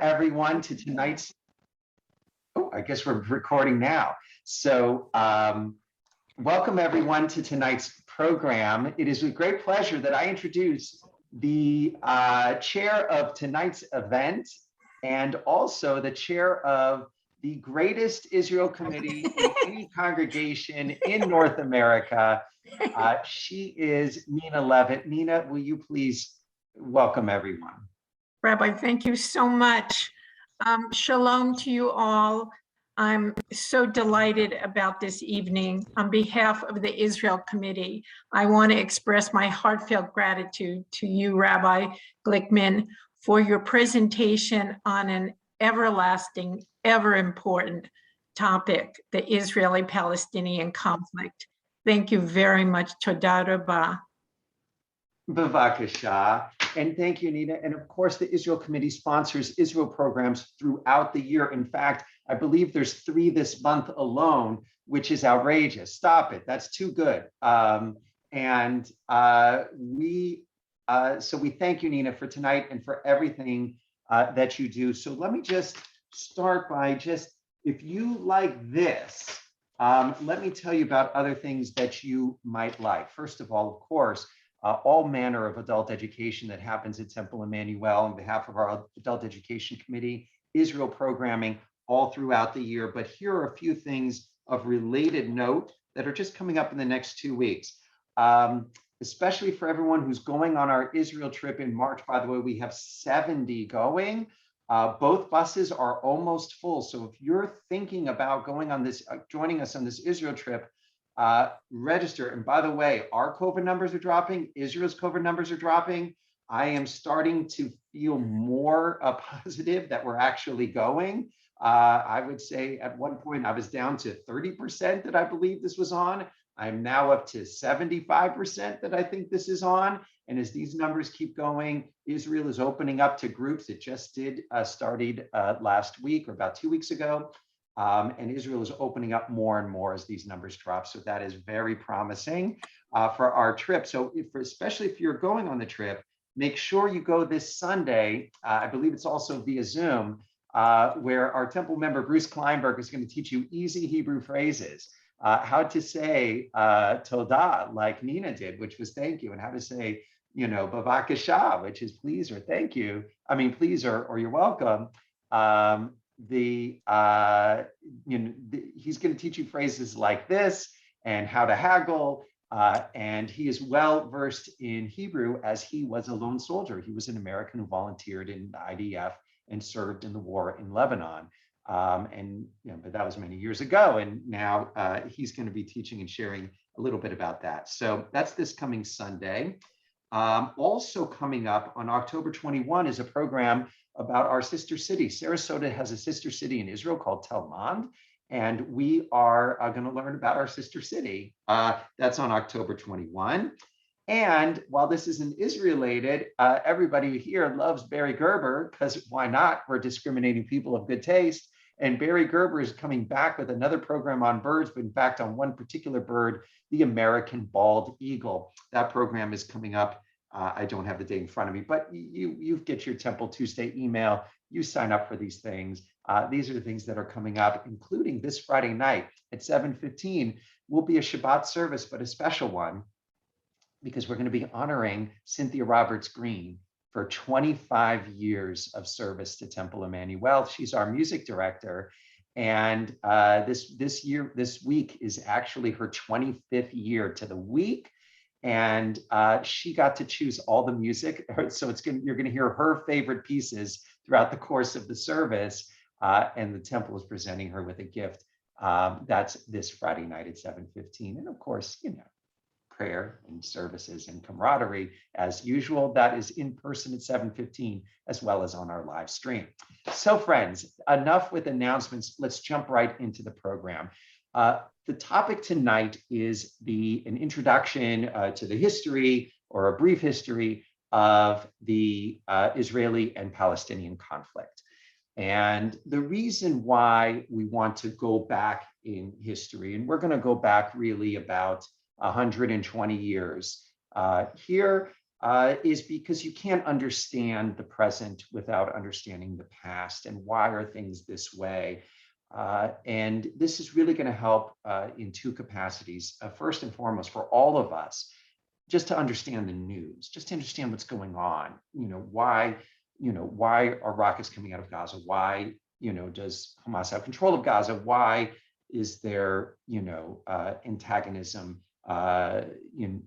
Everyone to tonight's, I guess we're recording now. So welcome everyone to tonight's program. It is with great pleasure that I introduce the chair of tonight's event and also the chair of the greatest Israel committee in any congregation in North America. She is Nina Levitt. Nina, will you please welcome everyone? Rabbi, thank you so much. Shalom to you all. I'm so delighted about this evening. On behalf of the Israel Committee, I want to express my heartfelt gratitude to you, Rabbi Glickman, for your presentation on an everlasting, ever important topic, the Israeli-Palestinian conflict. Thank you very much. Toda rabah. Bavakasha. And thank you, Nina. And of course, the Israel Committee sponsors Israel programs throughout the year. In fact, I believe there's 3 this month alone, which is outrageous. Stop it. That's too good. So we thank you, Nina, for tonight and for everything that you do. So let me just start by if you like this, let me tell you about other things that you might like. First of all, of course, all manner of adult education that happens at Temple Emanu-El on behalf of our Adult Education Committee, Israel programming all throughout the year. But here are a few things of related note that are just coming up in the next 2 weeks, especially for everyone who's going on our Israel trip in March. By the way, we have 70 going. Both buses are almost full. So if you're thinking about going on this, joining us on this Israel trip, register. And by the way, our COVID numbers are dropping. Israel's COVID numbers are dropping. I am starting to feel more positive that we're actually going. I would say at one point I was down to 30% that I believe this was on. I'm now up to 75% that I think this is on. And as these numbers keep going, Israel is opening up to groups. It just started last week or about 2 weeks ago. And Israel is opening up more and more as these numbers drop. So that is very promising for our trip. So especially if you're going on the trip, make sure you go this Sunday. I believe it's also via Zoom, where our Temple member, Bruce Kleinberg, is going to teach you easy Hebrew phrases, how to say toda, like Nina did, which was thank you, and how to say, bavakasha, which is please or thank you. I mean, please or you're welcome. He's going to teach you phrases like this and how to haggle, and he is well versed in Hebrew as he was a lone soldier. He was an American who volunteered in the IDF and served in the war in Lebanon, but that was many years ago, and now he's going to be teaching and sharing a little bit about that. So that's this coming Sunday. Also coming up on October 21 is a program about our sister city. Sarasota has a sister city in Israel called Tel Mond, and we are going to learn about our sister city. That's on October 21. And while this isn't Israel-related, everybody here loves Barry Gerber, because why not? We're discriminating people of good taste. And Barry Gerber is coming back with another program on birds, but in fact on one particular bird, the American bald eagle. That program is coming up. I don't have the date in front of me, but you get your Temple Tuesday email. You sign up for these things. These are the things that are coming up, including this Friday night at 7:15 will be a Shabbat service, but a special one, because we're going to be honoring Cynthia Roberts Green for 25 years of service to Temple Emanu-El. She's our music director. And this week is actually her 25th year to the week. And she got to choose all the music. So you're going to hear her favorite pieces throughout the course of the service. And the Temple is presenting her with a gift. That's this Friday night at 7:15. And of course, prayer and services and camaraderie as usual. That is in person at 7:15 as well as on our live stream. So friends, enough with announcements. Let's jump right into the program. The topic tonight is an introduction to the history, or a brief history, of the Israeli and Palestinian conflict. And the reason why we want to go back in history, and we're going to go back really about 120 years here. is because you can't understand the present without understanding the past and why are things this way. And this is really going to help in two capacities. First and foremost, for all of us, just to understand the news, just to understand what's going on. Why are rockets coming out of Gaza? Why, does Hamas have control of Gaza? Why is there, antagonism in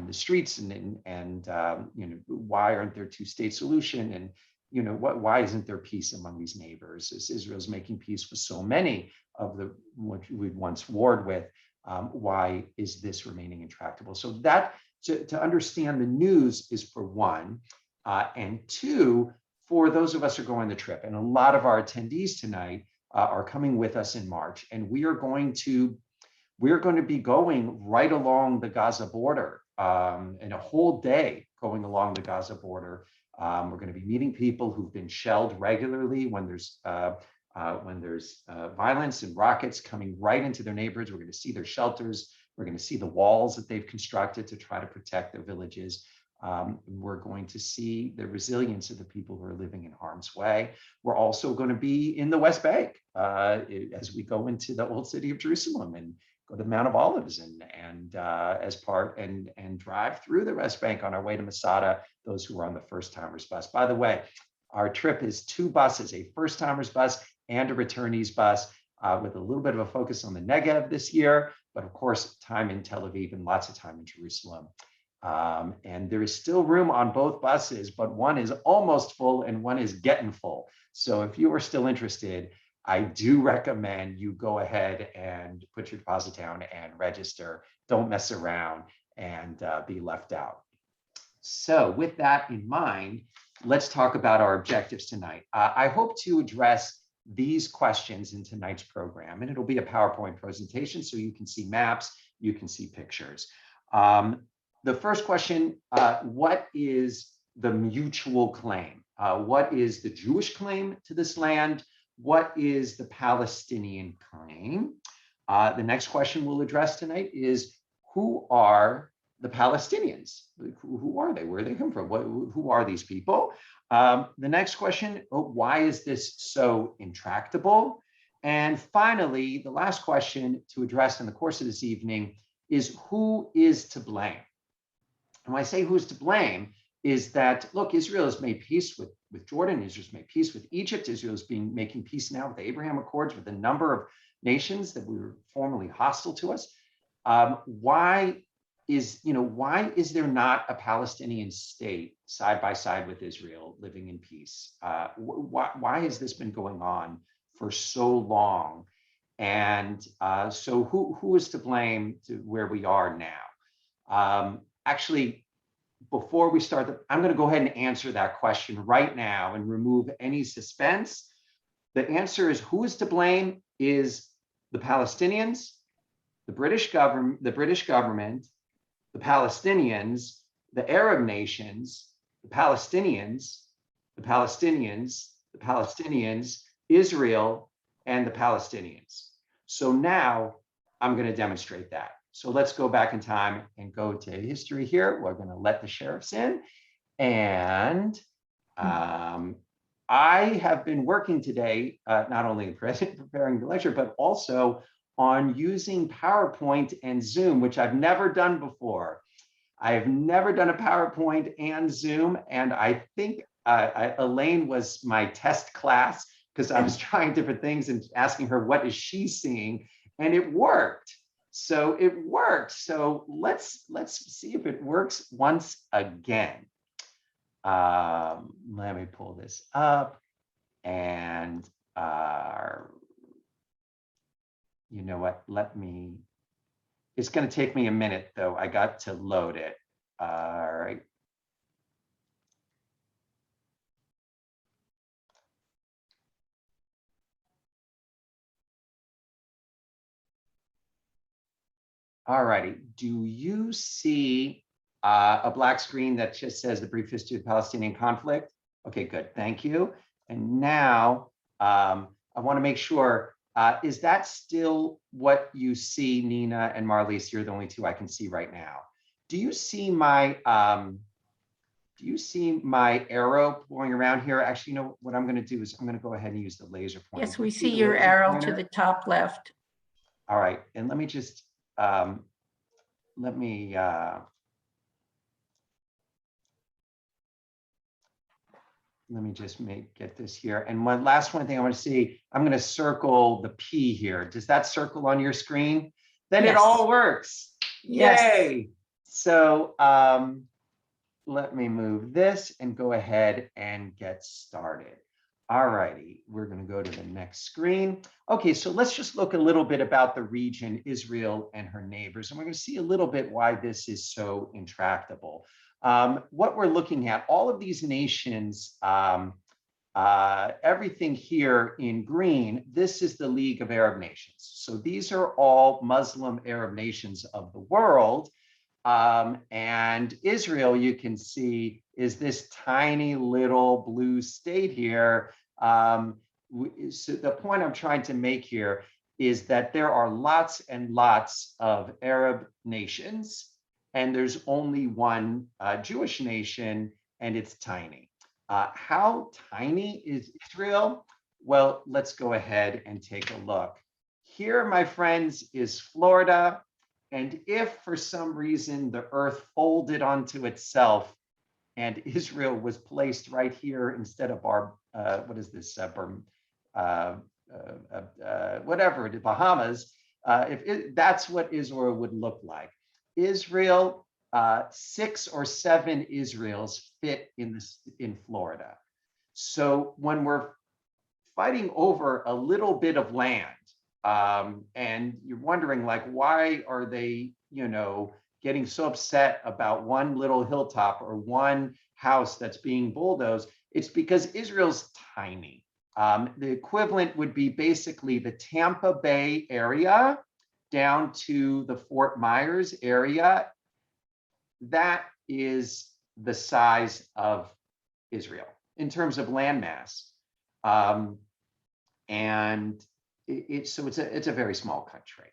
the streets, and why aren't there two-state solution? And why isn't there peace among these neighbors? As Israel's making peace with so many of the what we once warred with, why is this remaining intractable? So that to understand the news is for one, and two, for those of us who are going on the trip, and a lot of our attendees tonight are coming with us in March, and we're going to be going right along the Gaza border, in a whole day going along the Gaza border. We're going to be meeting people who've been shelled regularly when there's violence and rockets coming right into their neighborhoods. We're going to see their shelters. We're going to see the walls that they've constructed to try to protect their villages. We're going to see the resilience of the people who are living in harm's way. We're also going to be in the West Bank as we go into the old city of Jerusalem and go to the Mount of Olives and drive through the West Bank on our way to Masada, those who are on the first timers bus. By the way, our trip is two buses, a first timers bus and a returnees bus, with a little bit of a focus on the Negev this year, but of course, time in Tel Aviv and lots of time in Jerusalem. And there is still room on both buses, but one is almost full and one is getting full. So if you are still interested, I do recommend you go ahead and put your deposit down and register. Don't mess around and be left out. So with that in mind, let's talk about our objectives tonight. I hope to address these questions in tonight's program, and it'll be a PowerPoint presentation so you can see maps, you can see pictures. The first question, what is the mutual claim? What is the Jewish claim to this land? What is the Palestinian claim? The next question we'll address tonight is, who are the Palestinians? Who are they? Where do they come from? Who are these people? The next question, why is this so intractable? And finally, the last question to address in the course of this evening is, who is to blame? And when I say who's to blame, is that, look, Israel has made peace with Jordan, Israel's made peace with Egypt, Israel's been making peace now with the Abraham Accords with a number of nations that were formerly hostile to us. Why is there not a Palestinian state side by side with Israel living in peace? Why has this been going on for so long? And so who is to blame to where we are now? Actually, before we start, I'm going to go ahead and answer that question right now and remove any suspense. The answer is, who is to blame is the Palestinians, the British government, the Palestinians, the Arab nations, the Palestinians, Israel, and the Palestinians. So now I'm going to demonstrate that. So let's go back in time and go to history here. We're going to let the sheriffs in. And I have been working today, not only in preparing the lecture, but also on using PowerPoint and Zoom, which I've never done before. I have never done a PowerPoint and Zoom. And I think Elaine was my test class, because I was trying different things and asking her, what is she seeing? And it worked. So it worked. So let's see if it works once again. Let me pull this up, and you know what? It's going to take me a minute though. I got to load it. All right. All righty. Do you see a black screen that just says the brief history of the Palestinian conflict? Okay, good. Thank you. And now I want to make sure, is that still what you see, Nina and Marlies? You're the only two I can see right now. Do you see my Do you see my arrow going around here? Actually, you know what I'm going to do is I'm going to go ahead and use the laser pointer. Yes, we see your arrow to the top left. All right, and let me just let me just get this here. And one last thing I want to see, I'm going to circle the P here. Does that circle on your screen? Then Yes. it all works. Yes. Yay. So let me move this and go ahead and get started. All righty, we're going to go to the next screen. Okay, so let's just look a little bit about the region, Israel and her neighbors. And we're going to see a little bit why this is so intractable. What we're looking at, all of these nations, everything here in green, this is the League of Arab Nations. So these are all Muslim Arab nations of the world. And Israel, you can see, is this tiny little blue state here. So the point I'm trying to make here is that there are lots and lots of Arab nations, and there's only one Jewish nation, and it's tiny. How tiny is Israel? Well, let's go ahead and take a look. Here, my friends, is Florida. And if for some reason the earth folded onto itself and Israel was placed right here instead of our, what is this, whatever, the Bahamas, that's what Israel would look like. Israel, 6 or 7 Israels fit in Florida. So when we're fighting over a little bit of land, and you're wondering, like, why are they, getting so upset about one little hilltop or one house that's being bulldozed? It's because Israel's tiny. The equivalent would be basically the Tampa Bay area down to the Fort Myers area. That is the size of Israel in terms of landmass. And it's a very small country.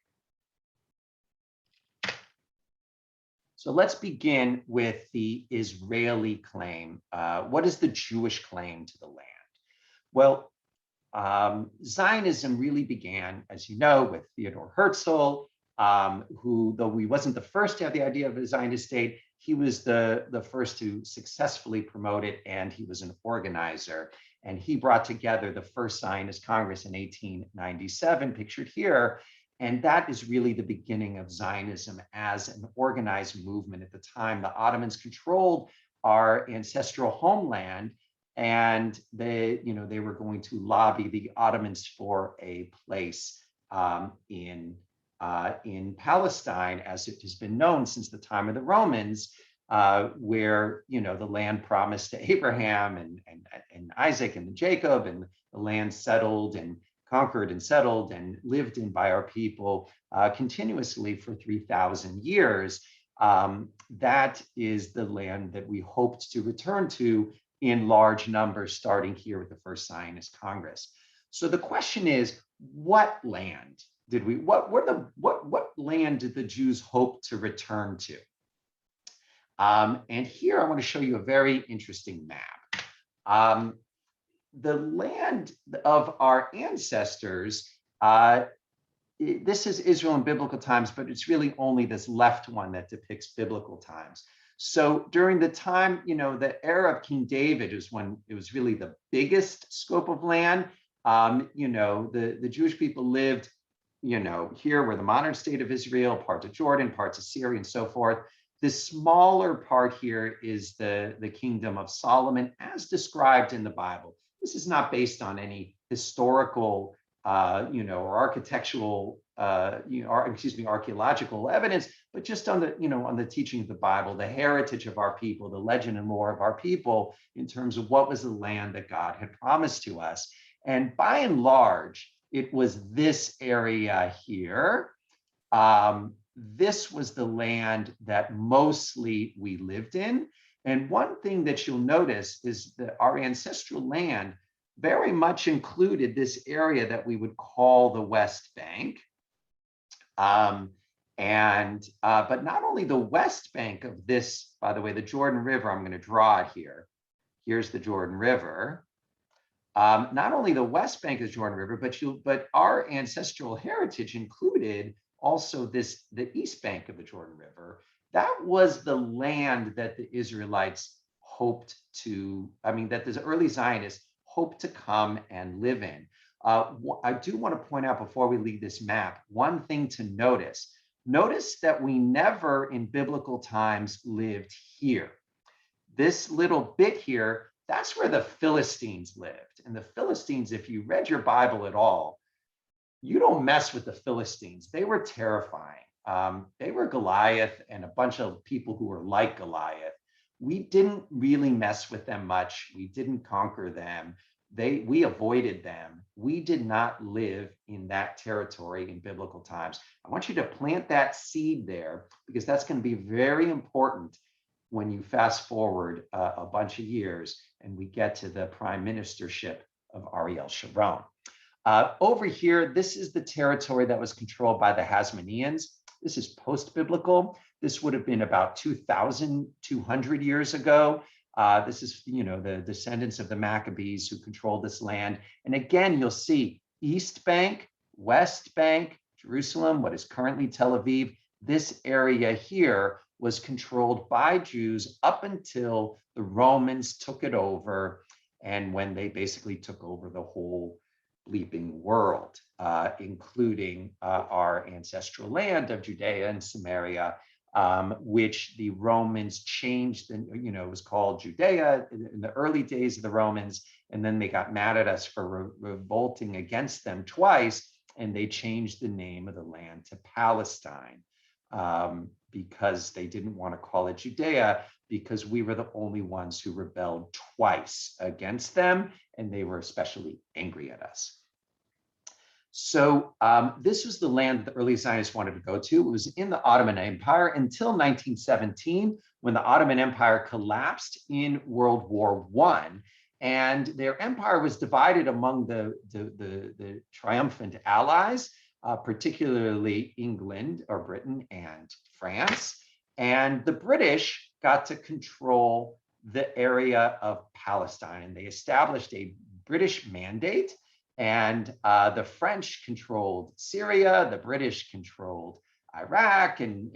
So let's begin with the Israeli claim. What is the Jewish claim to the land? Well, Zionism really began, as you know, with Theodor Herzl, who, though he wasn't the first to have the idea of a Zionist state, he was the first to successfully promote it, and he was an organizer. And he brought together the first Zionist Congress in 1897, pictured here. And that is really the beginning of Zionism as an organized movement. At the time, the Ottomans controlled our ancestral homeland, and they were going to lobby the Ottomans for a place in Palestine, as it has been known since the time of the Romans, where the land promised to Abraham and Isaac and Jacob, and the land settled and conquered and settled and lived in by our people continuously for 3,000 years. That is the land that we hoped to return to in large numbers, starting here with the first Zionist Congress. So the question is, what land did what land did the Jews hope to return to? And here I want to show you a very interesting map. The land of our ancestors, this is Israel in biblical times, but it's really only this left one that depicts biblical times. So during the time, the era of King David is when it was really the biggest scope of land. The Jewish people lived, here where the modern state of Israel, parts of Jordan, parts of Syria, and so forth. The smaller part here is the kingdom of Solomon, as described in the Bible. This is not based on any historical, or architectural, archaeological evidence, but just on the teaching of the Bible, the heritage of our people, the legend and lore of our people, in terms of what was the land that God had promised to us. And by and large, it was this area here. This was the land that mostly we lived in. And one thing that you'll notice is that our ancestral land very much included this area that we would call the West Bank. But not only the west bank of this, by the way, the Jordan River, I'm going to draw it here. Here's the Jordan River. Not only the west bank of the Jordan River, but our ancestral heritage included also the east bank of the Jordan River. That was the land that the Israelites hoped to, that the early Zionists hoped to come and live in. I do want to point out before we leave this map, one thing to notice. Notice that we never in biblical times lived here. This little bit here, that's where the Philistines lived. And the Philistines, if you read your Bible at all, you don't mess with the Philistines. They were terrifying. They were Goliath and a bunch of people who were like Goliath. We didn't really mess with them much. We didn't conquer them. We avoided them. We did not live in that territory in biblical times. I want you to plant that seed there because that's going to be very important when you fast forward a bunch of years and we get to the prime ministership of Ariel Sharon. Over here, this is the territory that was controlled by the Hasmoneans. This is post-biblical. This would have been about 2,200 years ago. This is, the descendants of the Maccabees who controlled this land. And again, you'll see East Bank, West Bank, Jerusalem, what is currently Tel Aviv. This area here was controlled by Jews up until the Romans took it over, and when they basically took over the whole bleeping world, including our ancestral land of Judea and Samaria, which the Romans changed, and it was called Judea in the early days of the Romans, and then they got mad at us for revolting against them twice, and they changed the name of the land to Palestine. Because they didn't want to call it Judea, because we were the only ones who rebelled twice against them, and they were especially angry at us. So this was the land that the early Zionists wanted to go to. It was in the Ottoman Empire until 1917, when the Ottoman Empire collapsed in World War I. And their empire was divided among the triumphant allies, particularly England or Britain and France. And the British got to control the area of Palestine. And they established a British mandate. And the French controlled Syria, the British controlled Iraq, and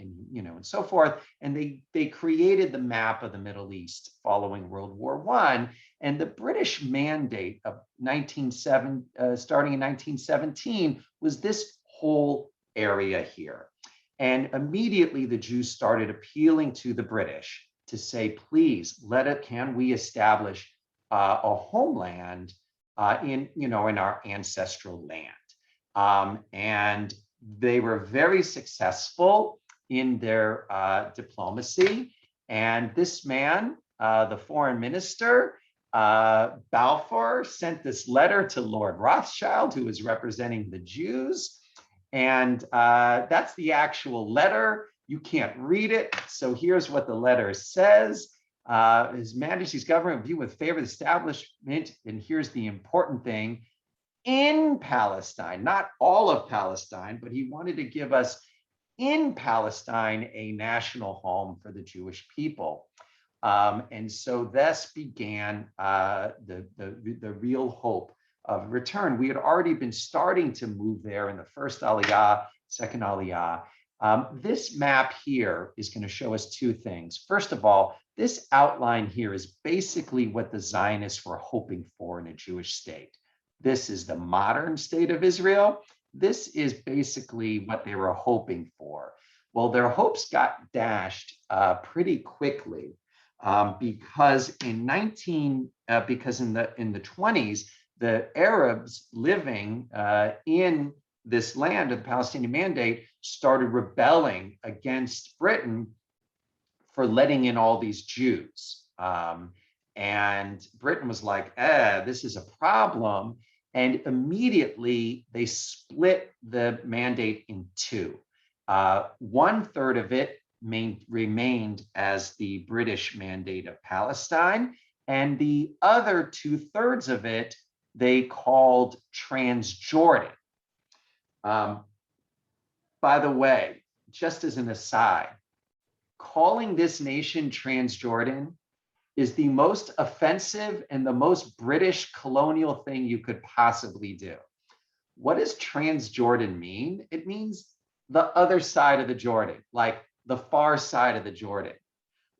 so forth. And they created the map of the Middle East following World War I. And the British mandate of starting in 1917 was this whole area here. And immediately the Jews started appealing to the British to say, please, can we establish a homeland in our ancestral land? And they were very successful in their diplomacy. And this man, the foreign minister, Balfour, sent this letter to Lord Rothschild, who was representing the Jews. And that's the actual letter. You can't read it. So here's what the letter says. His Majesty's government view with favor the establishment, and here's the important thing, in Palestine, not all of Palestine, but he wanted to give us in Palestine a national home for the Jewish people. And so this began the real hope of return. We had already been starting to move there in the first Aliyah, second Aliyah. This map here is going to show us two things. First of all, this outline here is basically what the Zionists were hoping for in a Jewish state. This is the modern state of Israel. This is basically what they were hoping for. Well, their hopes got dashed pretty quickly because in the 20s, the Arabs living in this land of the Palestinian Mandate started rebelling against Britain for letting in all these Jews. And Britain was like, this is a problem. And immediately they split the mandate in two. 1/3 of it remained as the British mandate of Palestine. And the other 2/3 of it, they called Transjordan. By the way, just as an aside, calling this nation Transjordan is the most offensive and the most British colonial thing you could possibly do. What does Transjordan mean? It means the other side of the Jordan, like the far side of the Jordan.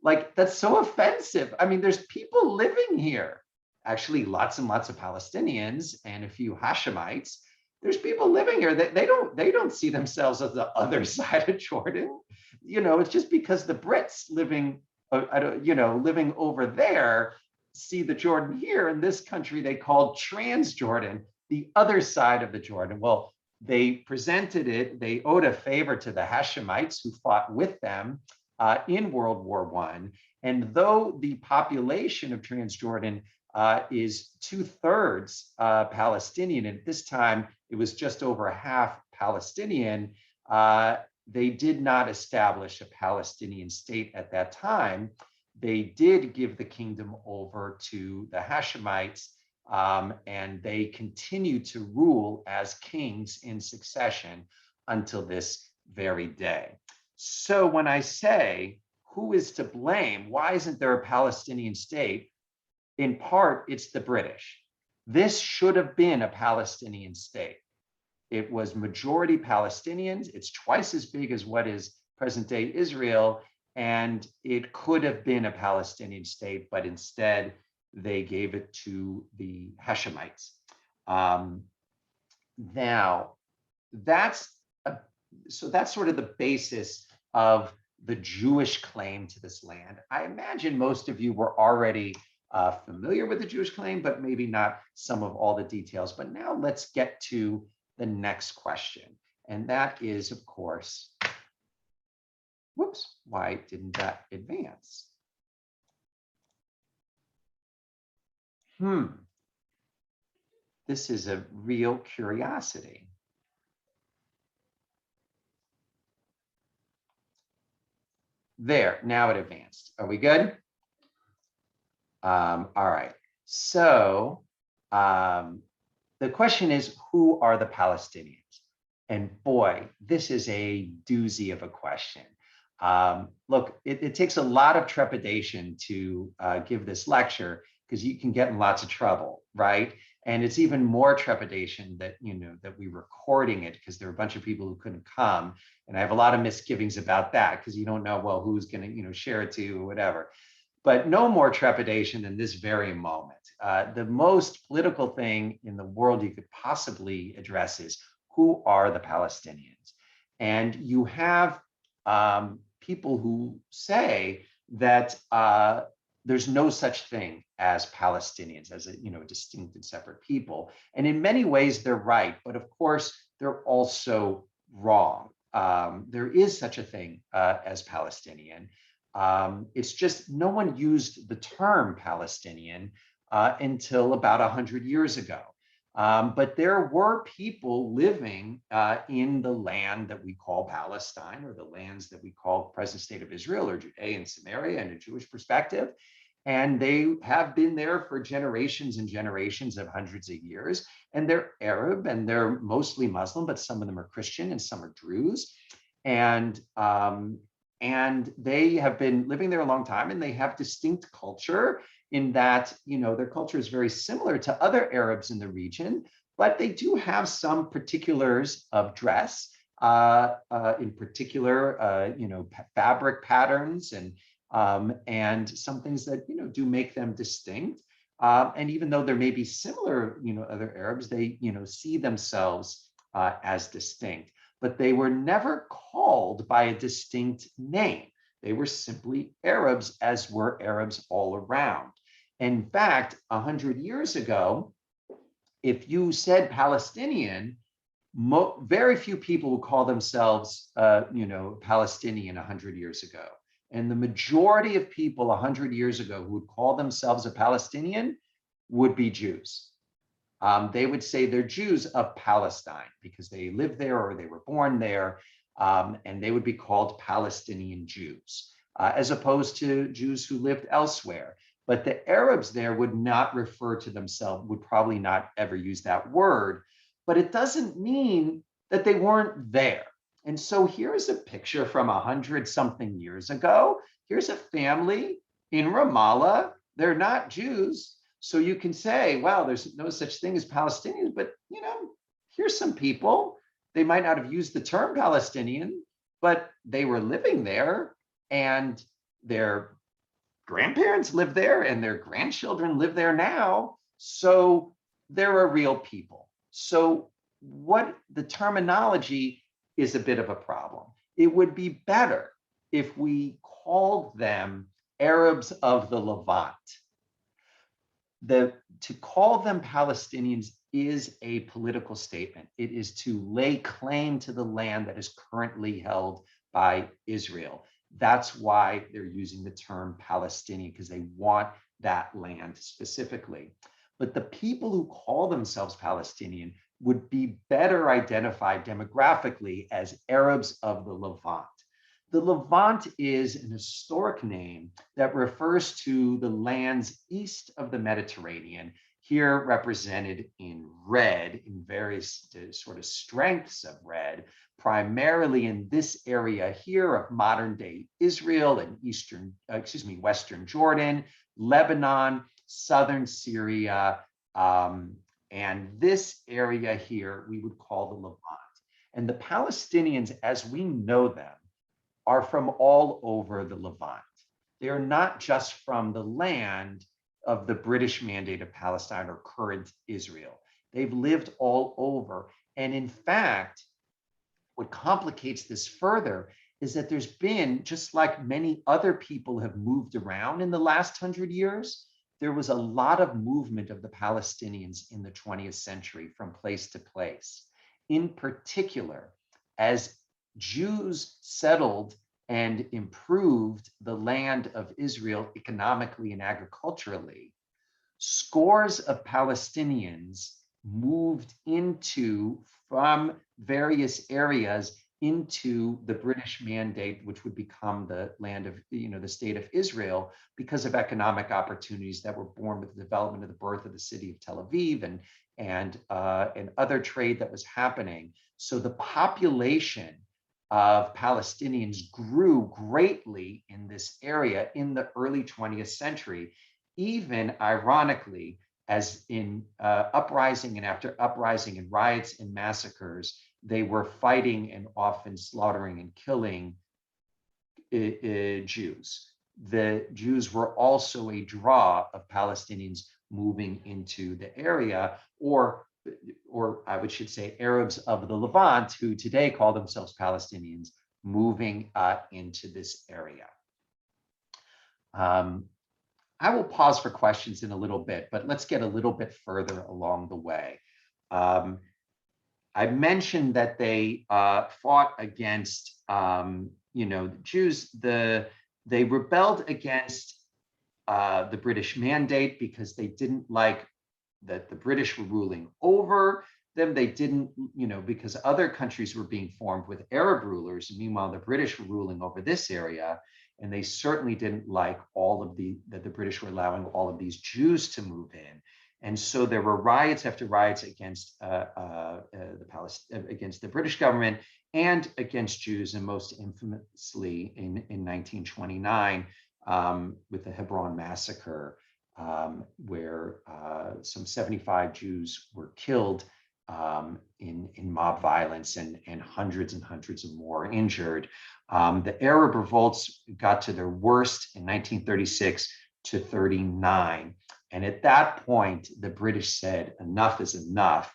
Like, that's so offensive. I mean, there's people living here. Actually, lots and lots of Palestinians and a few Hashemites. There's people living here that they don't see themselves as the other side of Jordan. You know, it's just because the Brits living, living over there see the Jordan here. In this country, they called Transjordan the other side of the Jordan. Well, they presented it, they owed a favor to the Hashemites who fought with them in World War I. And though the population of Transjordan is 2/3 Palestinian, and at this time it was just over half Palestinian, they did not establish a Palestinian state at that time. They did give the kingdom over to the Hashemites, and they continue to rule as kings in succession until this very day. So when I say, who is to blame? Why isn't there a Palestinian state? In part, it's the British. This should have been a Palestinian state. It was majority Palestinians. It's twice as big as what is present-day Israel, and it could have been a Palestinian state, but instead they gave it to the Hashemites. Now, that's sort of the basis of the Jewish claim to this land. I imagine most of you were already familiar with the Jewish claim, but maybe not some of all the details. But now let's get to the next question. And that is, of course, whoops, why didn't that advance? This is a real curiosity. There, now it advanced. Are we good? All right. So the question is, who are the Palestinians? And boy, this is a doozy of a question. Look, it takes a lot of trepidation to give this lecture because you can get in lots of trouble, right? And it's even more trepidation that, that we're recording it because there are a bunch of people who couldn't come. And I have a lot of misgivings about that because you don't know, well, who's going to, share it to you or whatever. But no more trepidation than this very moment. The most political thing in the world you could possibly address is, who are the Palestinians? And you have people who say that there's no such thing as Palestinians, as a distinct and separate people. And in many ways, they're right. But of course, they're also wrong. There is such a thing as Palestinian. It's just no one used the term Palestinian until about 100 years ago. But there were people living in the land that we call Palestine, or the lands that we call present state of Israel, or Judea and Samaria in a Jewish perspective. And they have been there for generations and generations of hundreds of years. And they're Arab and they're mostly Muslim, but some of them are Christian and some are Druze. And they have been living there a long time, and they have distinct culture in that, their culture is very similar to other Arabs in the region, but they do have some particulars of dress, in particular, fabric patterns and some things that, do make them distinct. And even though there may be similar, other Arabs, they, see themselves as distinct, but they were never called by a distinct name. They were simply Arabs, as were Arabs all around. In fact, 100 years ago, if you said Palestinian, very few people would call themselves, Palestinian 100 years ago. And the majority of people 100 years ago who would call themselves a Palestinian would be Jews. They would say they're Jews of Palestine because they lived there or they were born there, and they would be called Palestinian Jews, as opposed to Jews who lived elsewhere. But the Arabs there would not refer to themselves, would probably not ever use that word, but it doesn't mean that they weren't there. And so here's a picture from 100-something years ago. Here's a family in Ramallah. They're not Jews. So you can say, well, there's no such thing as Palestinians, but here's some people. They might not have used the term Palestinian, but they were living there, and their grandparents live there, and their grandchildren live there now. So they're a real people. So what the terminology is a bit of a problem. It would be better if we called them Arabs of the Levant. To call them Palestinians is a political statement. It is to lay claim to the land that is currently held by Israel. That's why they're using the term Palestinian, because they want that land specifically. But the people who call themselves Palestinian would be better identified demographically as Arabs of the Levant. The Levant is an historic name that refers to the lands east of the Mediterranean, here represented in red, in various sort of strengths of red, primarily in this area here of modern day Israel and Western Jordan, Lebanon, southern Syria, and this area here we would call the Levant. And the Palestinians, as we know them, are from all over the Levant. They are not just from the land of the British Mandate of Palestine or current Israel. They've lived all over. And in fact, what complicates this further is that there's been, just like many other people have moved around in the last 100 years, there was a lot of movement of the Palestinians in the 20th century from place to place. In particular, as Jews settled and improved the land of Israel economically and agriculturally, scores of Palestinians moved from various areas into the British Mandate, which would become the land of, the state of Israel, because of economic opportunities that were born with the development of the birth of the city of Tel Aviv and other trade that was happening. So the population of Palestinians grew greatly in this area in the early 20th century, even ironically, as in uprising and after uprising and riots and massacres, they were fighting and often slaughtering and killing Jews. The Jews were also a draw of Palestinians moving into the area, or I should say Arabs of the Levant, who today call themselves Palestinians, moving into this area. I will pause for questions in a little bit, but let's get a little bit further along the way. I mentioned that they fought against, Jews. They rebelled against the British Mandate because they didn't like that the British were ruling over them. They didn't, because other countries were being formed with Arab rulers. And meanwhile, the British were ruling over this area. And they certainly didn't like that the British were allowing all of these Jews to move in. And so there were riots after riots against against the British government and against Jews, and most infamously in 1929 with the Hebron massacre, where some 75 Jews were killed in mob violence, and hundreds of more injured. The Arab revolts got to their worst in 1936 to 39. And at that point, the British said, enough is enough.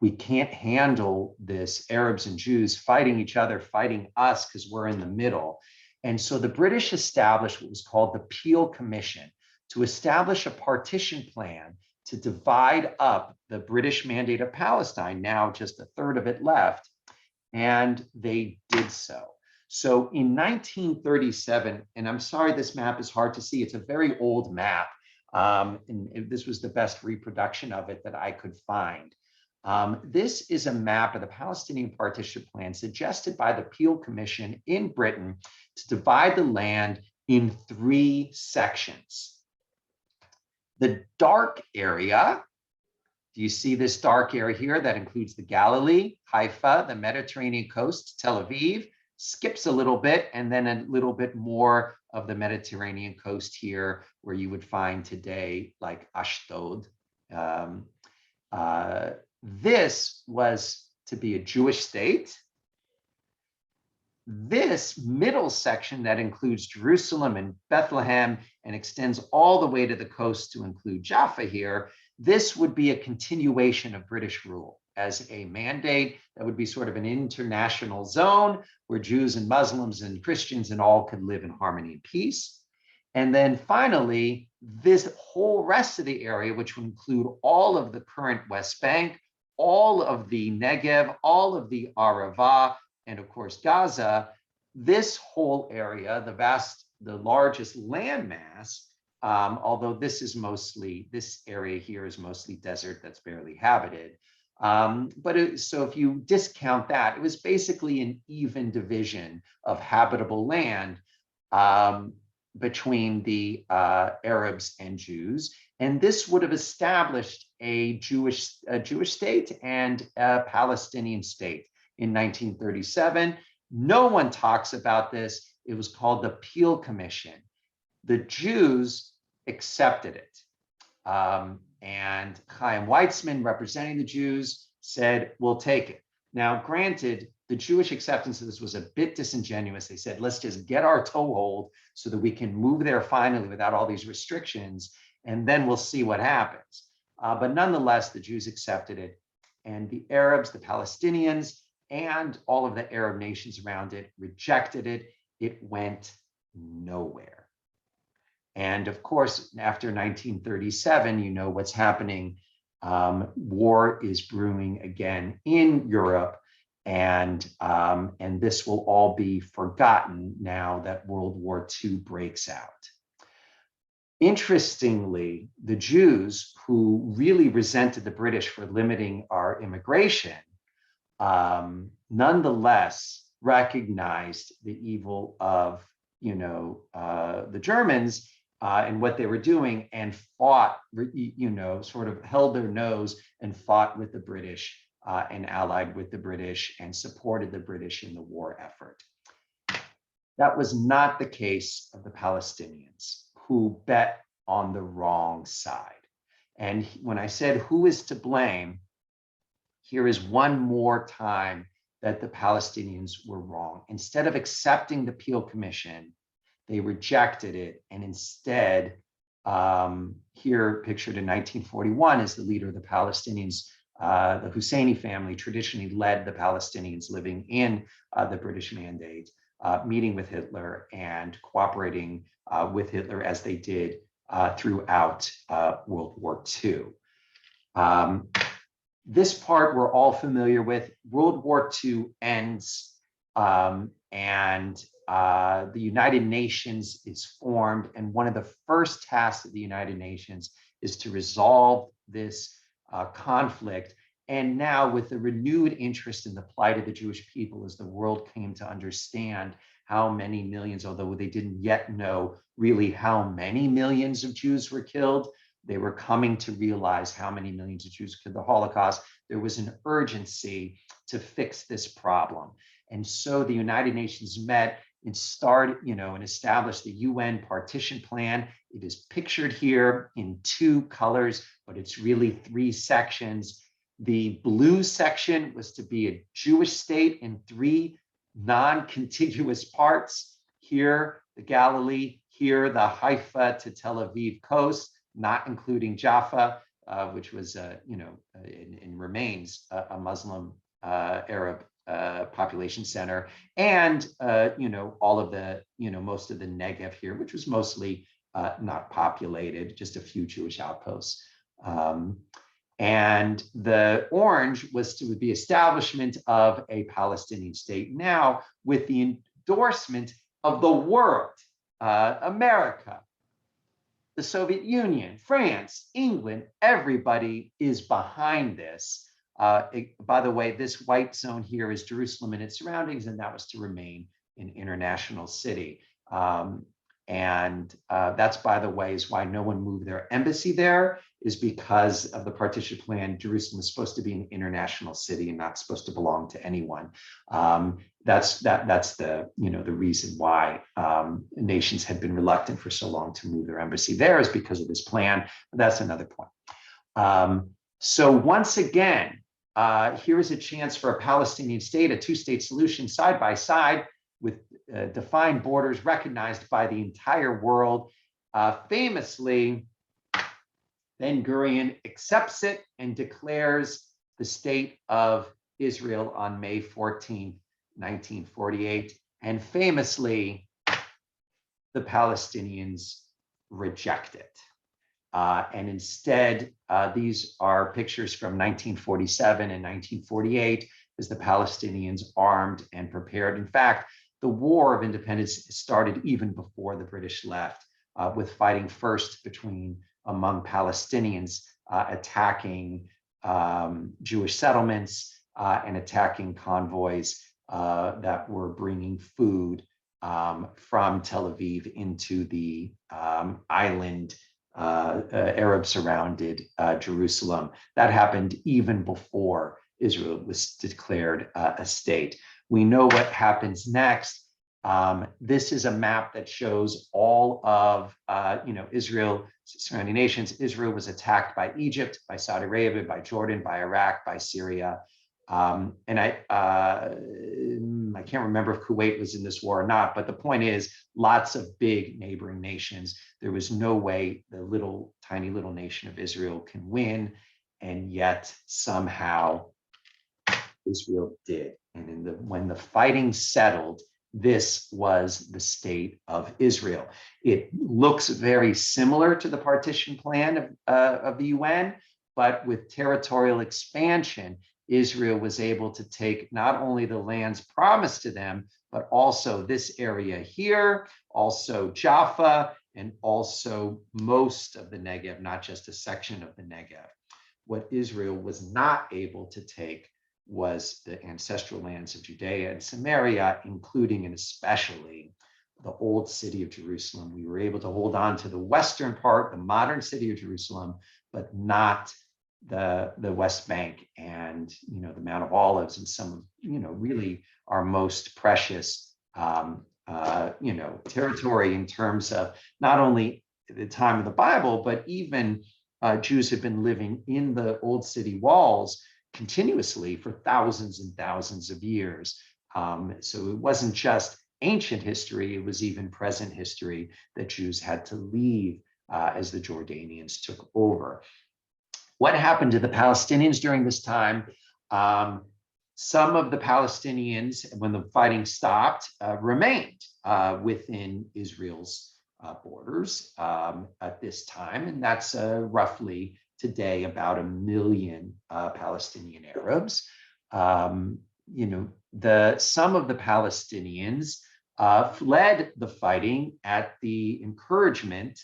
We can't handle this Arabs and Jews fighting each other, fighting us, because we're in the middle. And so the British established what was called the Peel Commission to establish a partition plan to divide up the British Mandate of Palestine, now just a third of it left. And they did so. So in 1937, and I'm sorry this map is hard to see, it's a very old map. And this was the best reproduction of it that I could find. This is a map of the Palestinian partition plan suggested by the Peel Commission in Britain to divide the land in 3 sections. The dark area Do you see this dark area here that includes the Galilee, Haifa, the Mediterranean coast, Tel Aviv, skips a little bit, and then a little bit more of the Mediterranean coast here, where you would find today like Ashdod. This was to be a Jewish state. This middle section that includes Jerusalem and Bethlehem and extends all the way to the coast to include Jaffa here, this would be a continuation of British rule as a mandate that would be sort of an international zone where Jews and Muslims and Christians and all could live in harmony and peace. And then finally, this whole rest of the area, which would include all of the current West Bank, all of the Negev, all of the Arava, and of course, Gaza, this whole area, the largest landmass, although this area here is mostly desert that's barely habited. So if you discount that, it was basically an even division of habitable land between the Arabs and Jews. And this would have established a Jewish state and a Palestinian state in 1937. No one talks about this. It was called the Peel Commission. The Jews accepted it. And Chaim Weizmann, representing the Jews, said, we'll take it. Now, granted, the Jewish acceptance of this was a bit disingenuous. They said, let's just get our toehold so that we can move there finally without all these restrictions, and then we'll see what happens. But nonetheless, the Jews accepted it. And the Arabs, the Palestinians, and all of the Arab nations around it rejected it. It went nowhere. And of course, after 1937, you know what's happening. War is brewing again in Europe, and this will all be forgotten now that World War II breaks out. Interestingly, the Jews, who really resented the British for limiting our immigration, nonetheless recognized the evil of the Germans and what they were doing, and fought, sort of held their nose and fought with the British and allied with the British and supported the British in the war effort. That was not the case of the Palestinians, who bet on the wrong side. And when I said who is to blame, here is one more time that the Palestinians were wrong. Instead of accepting the Peel Commission, they rejected it, and instead, here pictured in 1941 is the leader of the Palestinians, the Husseini family traditionally led the Palestinians living in the British Mandate, meeting with Hitler and cooperating with Hitler as they did throughout World War II. This part we're all familiar with. World War II ends, and the United Nations is formed, and one of the first tasks of the United Nations is to resolve this conflict. And now, with the renewed interest in the plight of the Jewish people, as the world came to understand how many millions, although they didn't yet know really how many millions of Jews were killed, they were coming to realize how many millions of Jews killed the Holocaust. There was an urgency to fix this problem. And so the United Nations met and started, and established the UN partition plan. It is pictured here in two colors, but it's really three sections. The blue section was to be a Jewish state in three non-contiguous parts. Here, the Galilee, here, the Haifa to Tel Aviv coast, not including Jaffa, which was, and remains a Muslim Arab population center, and all of the, most of the Negev here, which was mostly not populated, just a few Jewish outposts. And the orange was to be establishment of a Palestinian state, now with the endorsement of the world, America, the Soviet Union, France, England, everybody is behind this. By the way, this white zone here is Jerusalem and its surroundings, and that was to remain an international city. And that's, by the way, is why no one moved their embassy there, is because of the partition plan. Jerusalem is supposed to be an international city and not supposed to belong to anyone. That's the the reason why nations had been reluctant for so long to move their embassy there, is because of this plan. But that's another point. So once again, here is a chance for a Palestinian state, a two-state solution side by side with defined borders recognized by the entire world. Famously, Ben-Gurion accepts it and declares the state of Israel on May 14th, 1948. And famously, the Palestinians reject it. And instead, these are pictures from 1947 and 1948, as the Palestinians armed and prepared. In fact, the War of Independence started even before the British left, with fighting first among Palestinians attacking Jewish settlements and attacking convoys that were bringing food from Tel Aviv into the island, Arab-surrounded Jerusalem. That happened even before Israel was declared a state. We know what happens next. This is a map that shows all of Israel, surrounding nations. Israel was attacked by Egypt, by Saudi Arabia, by Jordan, by Iraq, by Syria. And I can't remember if Kuwait was in this war or not, but the point is, lots of big neighboring nations. There was no way the tiny little nation of Israel can win, and yet somehow Israel did. And when the fighting settled, this was the state of Israel. It looks very similar to the partition plan of the UN, but with territorial expansion, Israel was able to take not only the lands promised to them, but also this area here, also Jaffa, and also most of the Negev, not just a section of the Negev. What Israel was not able to take was the ancestral lands of Judea and Samaria, including and especially the old city of Jerusalem. We were able to hold on to the western part, the modern city of Jerusalem, but not the West Bank and the Mount of Olives and some of really our most precious territory in terms of not only the time of the Bible, but even Jews have been living in the old city walls continuously for thousands and thousands of years. So it wasn't just ancient history, it was even present history that Jews had to leave as the Jordanians took over. What happened to the Palestinians during this time? Some of the Palestinians, when the fighting stopped, remained within Israel's borders at this time, and that's roughly today about 1 million Palestinian Arabs. Some of the Palestinians fled the fighting at the encouragement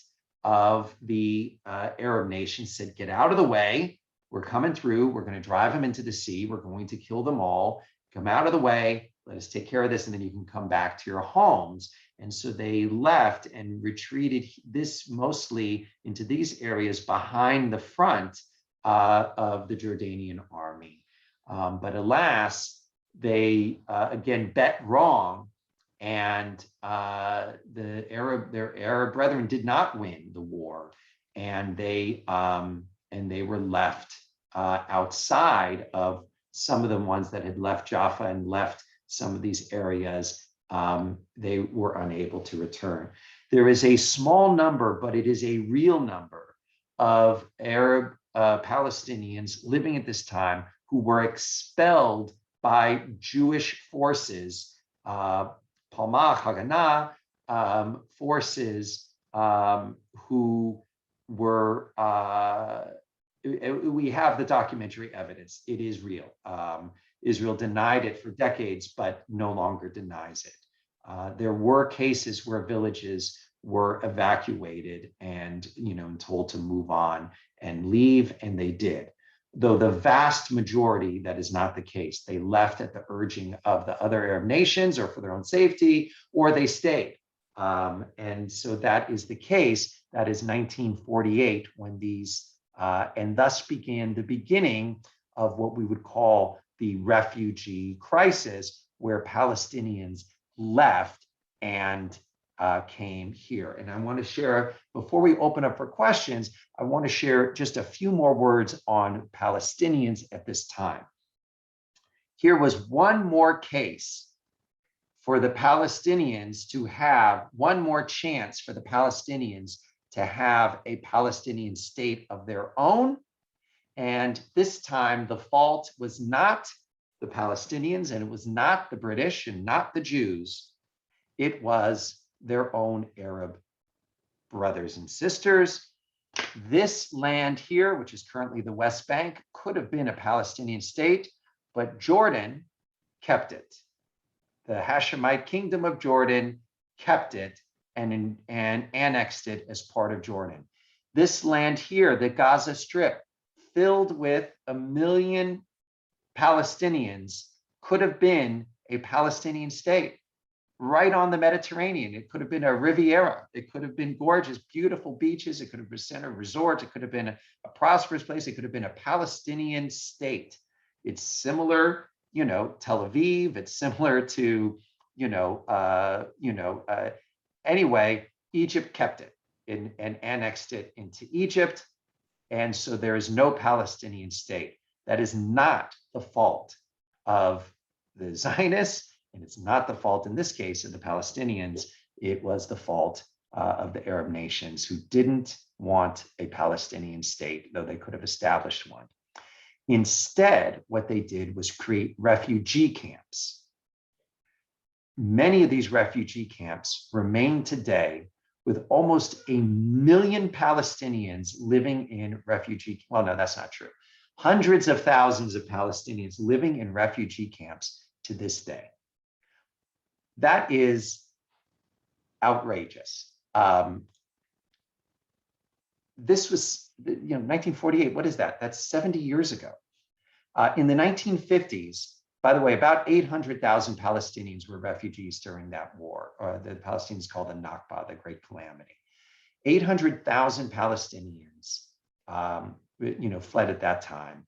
of the Arab nations, said, get out of the way, we're coming through, we're going to drive them into the sea, we're going to kill them all, come out of the way, let us take care of this, and then you can come back to your homes. And so they left and retreated this mostly into these areas behind the front of the Jordanian army. But alas, they again bet wrong, and their Arab brethren did not win the war, and they were left outside of some of the ones that had left Jaffa and left some of these areas. They were unable to return. There is a small number, but it is a real number of Arab Palestinians living at this time who were expelled by Jewish forces, Palmach, Haganah forces, who were, we have the documentary evidence. It is real. Israel denied it for decades, but no longer denies it. There were cases where villages were evacuated and told to move on and leave, and they did. Though the vast majority, that is not the case. They left at the urging of the other Arab nations or for their own safety, or they stayed. And so that is the case. That is 1948 when these, and thus began the beginning of what we would call the refugee crisis, where Palestinians left and came here. And I want to share, before we open up for questions, I want to share just a few more words on Palestinians at this time. Here was one more case for the Palestinians to have, one more chance for the Palestinians to have a Palestinian state of their own. And this time the fault was not the Palestinians, and it was not the British and not the Jews. It was their own Arab brothers and sisters. This land here, which is currently the West Bank, could have been a Palestinian state, but Jordan kept it. The Hashemite kingdom of Jordan kept it and annexed it as part of Jordan. This land here, the Gaza Strip, filled with 1 million Palestinians, could have been a Palestinian state right on the Mediterranean. It could have been a Riviera. It could have been gorgeous, beautiful beaches. It could have been a center of resorts. It could have been a prosperous place. It could have been a Palestinian state. It's similar, Tel Aviv. It's similar to, anyway, Egypt kept it and annexed it into Egypt. And so there is no Palestinian state. That is not the fault of the Zionists, and it's not the fault in this case of the Palestinians. It was the fault of the Arab nations who didn't want a Palestinian state, though they could have established one. Instead, what they did was create refugee camps. Many of these refugee camps remain today, with almost 1 million Palestinians living in refugee, well, no, that's not true. Hundreds of thousands of Palestinians living in refugee camps to this day. That is outrageous. This was, 1948, what is that? That's 70 years ago. In the 1950s, by the way, about 800,000 Palestinians were refugees during that war, or the Palestinians called the Nakba, the Great Calamity. 800,000 Palestinians, fled at that time.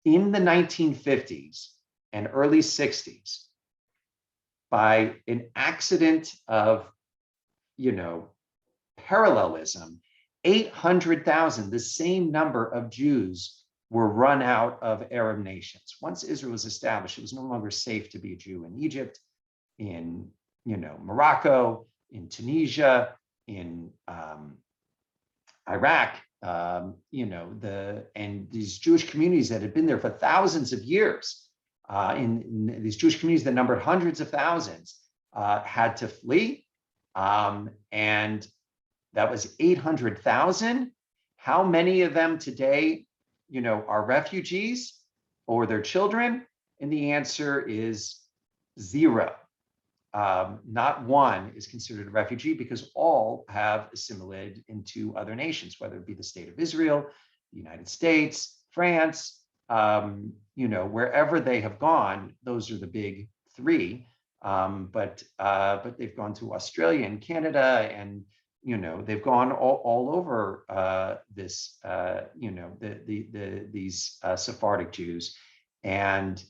In the 1950s and early 60s, by an accident of, parallelism, 800,000, the same number of Jews were run out of Arab nations. Once Israel was established, it was no longer safe to be a Jew in Egypt, in Morocco, in Tunisia, in Iraq, and these Jewish communities that had been there for thousands of years, in these Jewish communities that numbered hundreds of thousands, had to flee, and that was 800,000. How many of them today, are refugees or their children? And the answer is 0. Not one is considered a refugee, because all have assimilated into other nations, whether it be the state of Israel, the United States, France, wherever they have gone. Those are the big 3. But they've gone to Australia and Canada, and they've gone all over these Sephardic Jews, and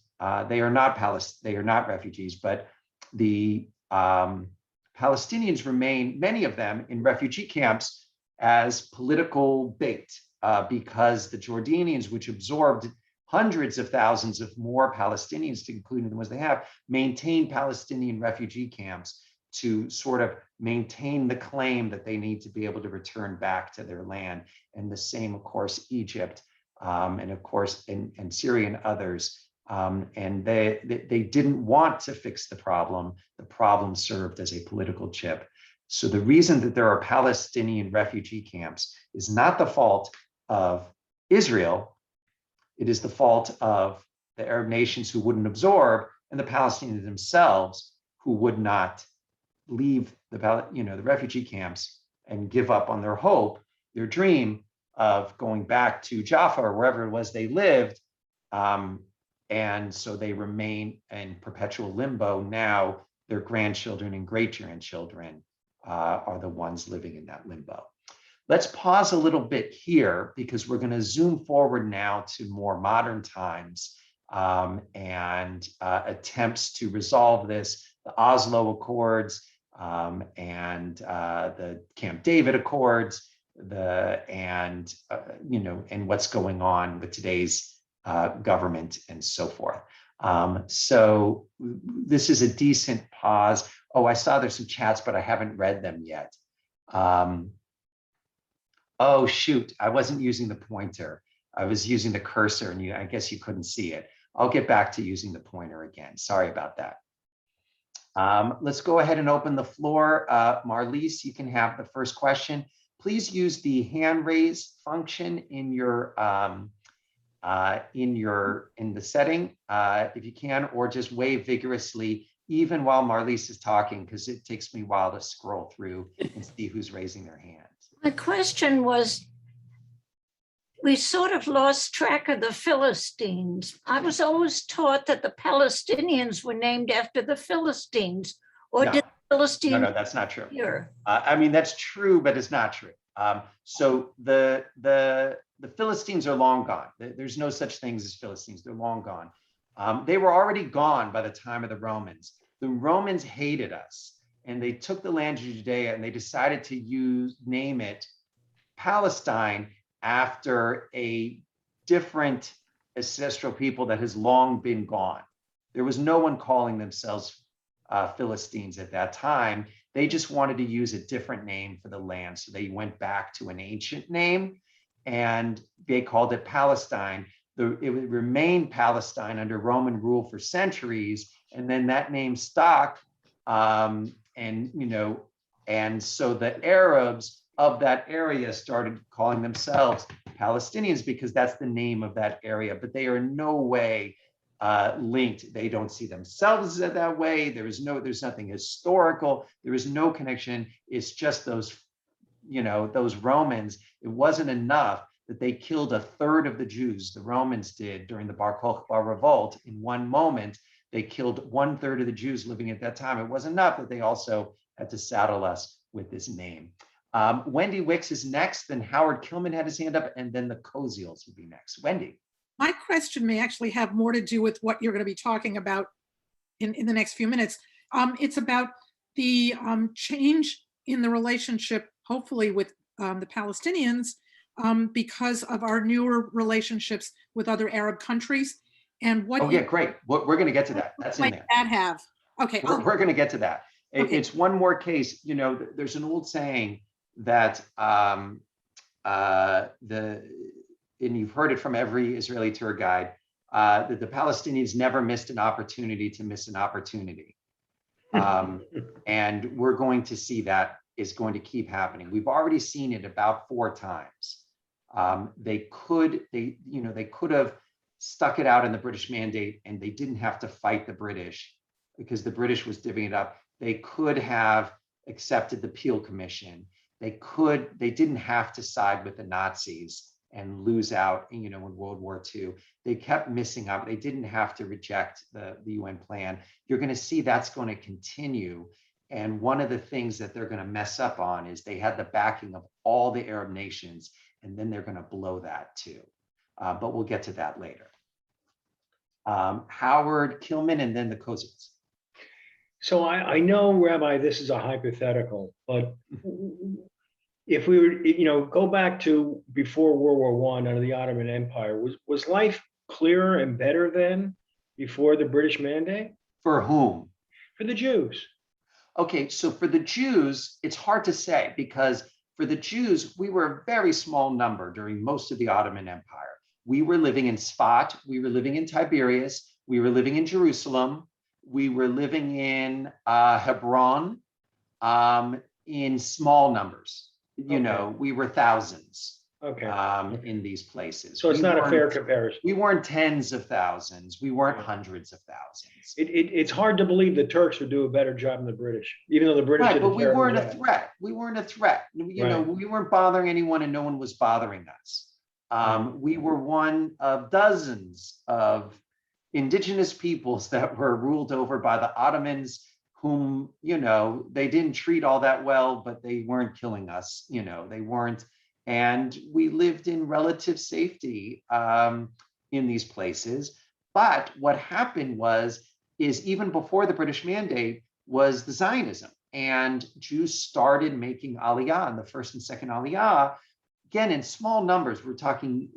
they are not refugees, but the Palestinians remain, many of them, in refugee camps as political bait, because the Jordanians, which absorbed hundreds of thousands of more Palestinians, including the ones they have, maintain Palestinian refugee camps to sort of maintain the claim that they need to be able to return back to their land. And the same, of course, Egypt, and of course, and Syria and others. And they didn't want to fix the problem. The problem served as a political chip. So the reason that there are Palestinian refugee camps is not the fault of Israel. It is the fault of the Arab nations who wouldn't absorb, and the Palestinians themselves who would not leave the refugee camps and give up on their hope, their dream of going back to Jaffa or wherever it was they lived. And so they remain in perpetual limbo. Now their grandchildren and great-grandchildren are the ones living in that limbo. Let's pause a little bit here because we're going to zoom forward now to more modern times and attempts to resolve this, the Oslo Accords and the Camp David Accords, and what's going on with today's government and so forth. So this is a decent pause. Oh, I saw there's some chats, but I haven't read them yet. Oh, shoot, I wasn't using the pointer. I was using the cursor and I guess you couldn't see it. I'll get back to using the pointer again. Sorry about that. Let's go ahead and open the floor. Marlise, you can have the first question. Please use the hand raise function in your in the setting if you can, or just wave vigorously even while Marlise is talking, because it takes me a while to scroll through and see who's raising their hand. My question was, we sort of lost track of the Philistines. I was always taught that the Palestinians were named after the Philistines, or No. did the Philistines? No, that's not true. Here? I mean, that's true, but it's not true. So the Philistines are long gone. There's no such things as Philistines. They're long gone. They were already gone by the time of the Romans. The Romans hated us, and they took the land of Judea and they decided to name it Palestine after a different ancestral people that has long been gone. There was no one calling themselves Philistines at that time. They just wanted to use a different name for the land. So they went back to an ancient name and they called it Palestine. It would remain Palestine under Roman rule for centuries. And then that name stuck. And so the Arabs of that area started calling themselves Palestinians because that's the name of that area, but they are in no way linked. They don't see themselves that way. There's nothing historical. There is no connection. It's just those Romans. It wasn't enough that they killed a third of the Jews. The Romans did during the Bar Kokhba revolt. In one moment, they killed 1/3 of the Jews living at that time. It wasn't enough that they also had to saddle us with this name. Wendy Wicks is next, then Howard Kilman had his hand up, and then the Koziels will be next. Wendy. My question may actually have more to do with what you're going to be talking about in the next few minutes. It's about the change in the relationship, hopefully with the Palestinians, because of our newer relationships with other Arab countries. And what? Oh yeah, great. We're going to get to that. That's in there. That have. Okay. We're going to get to that. Okay. It's one more case. There's an old saying that and you've heard it from every Israeli tour guide, that the Palestinians never missed an opportunity to miss an opportunity. And we're going to see that is going to keep happening. We've already seen it about 4 times. They could have stuck it out in the British mandate and they didn't have to fight the British because the British was divvying it up. They could have accepted the Peel Commission. They didn't have to side with the Nazis and lose out, in World War II. They kept missing out. They didn't have to reject the UN plan. You're going to see that's going to continue. And one of the things that they're going to mess up on is they had the backing of all the Arab nations, and then they're going to blow that too. But we'll get to that later. Howard Kilman and then the Koziels. So I know, Rabbi, this is a hypothetical, but if we were, go back to before World War I under the Ottoman Empire, was life clearer and better then before the British mandate? For whom? For the Jews. Okay, so for the Jews, it's hard to say because for the Jews, we were a very small number during most of the Ottoman Empire. We were living in Sfat, we were living in Tiberias, we were living in Jerusalem, we were living in Hebron in small numbers. We were thousands in these places. So it's not a fair comparison. We weren't tens of thousands. We weren't hundreds of thousands. It's hard to believe the Turks would do a better job than the British, even though the British did a terrible job. But we weren't a threat. We weren't a threat. We weren't bothering anyone and no one was bothering us. We were one of dozens of indigenous peoples that were ruled over by the Ottomans, whom, they didn't treat all that well, but they weren't killing us, they weren't. And we lived in relative safety in these places. But what happened is even before the British Mandate was the Zionism. And Jews started making Aliyah, and the first and second Aliyah, again, in small numbers. We're talking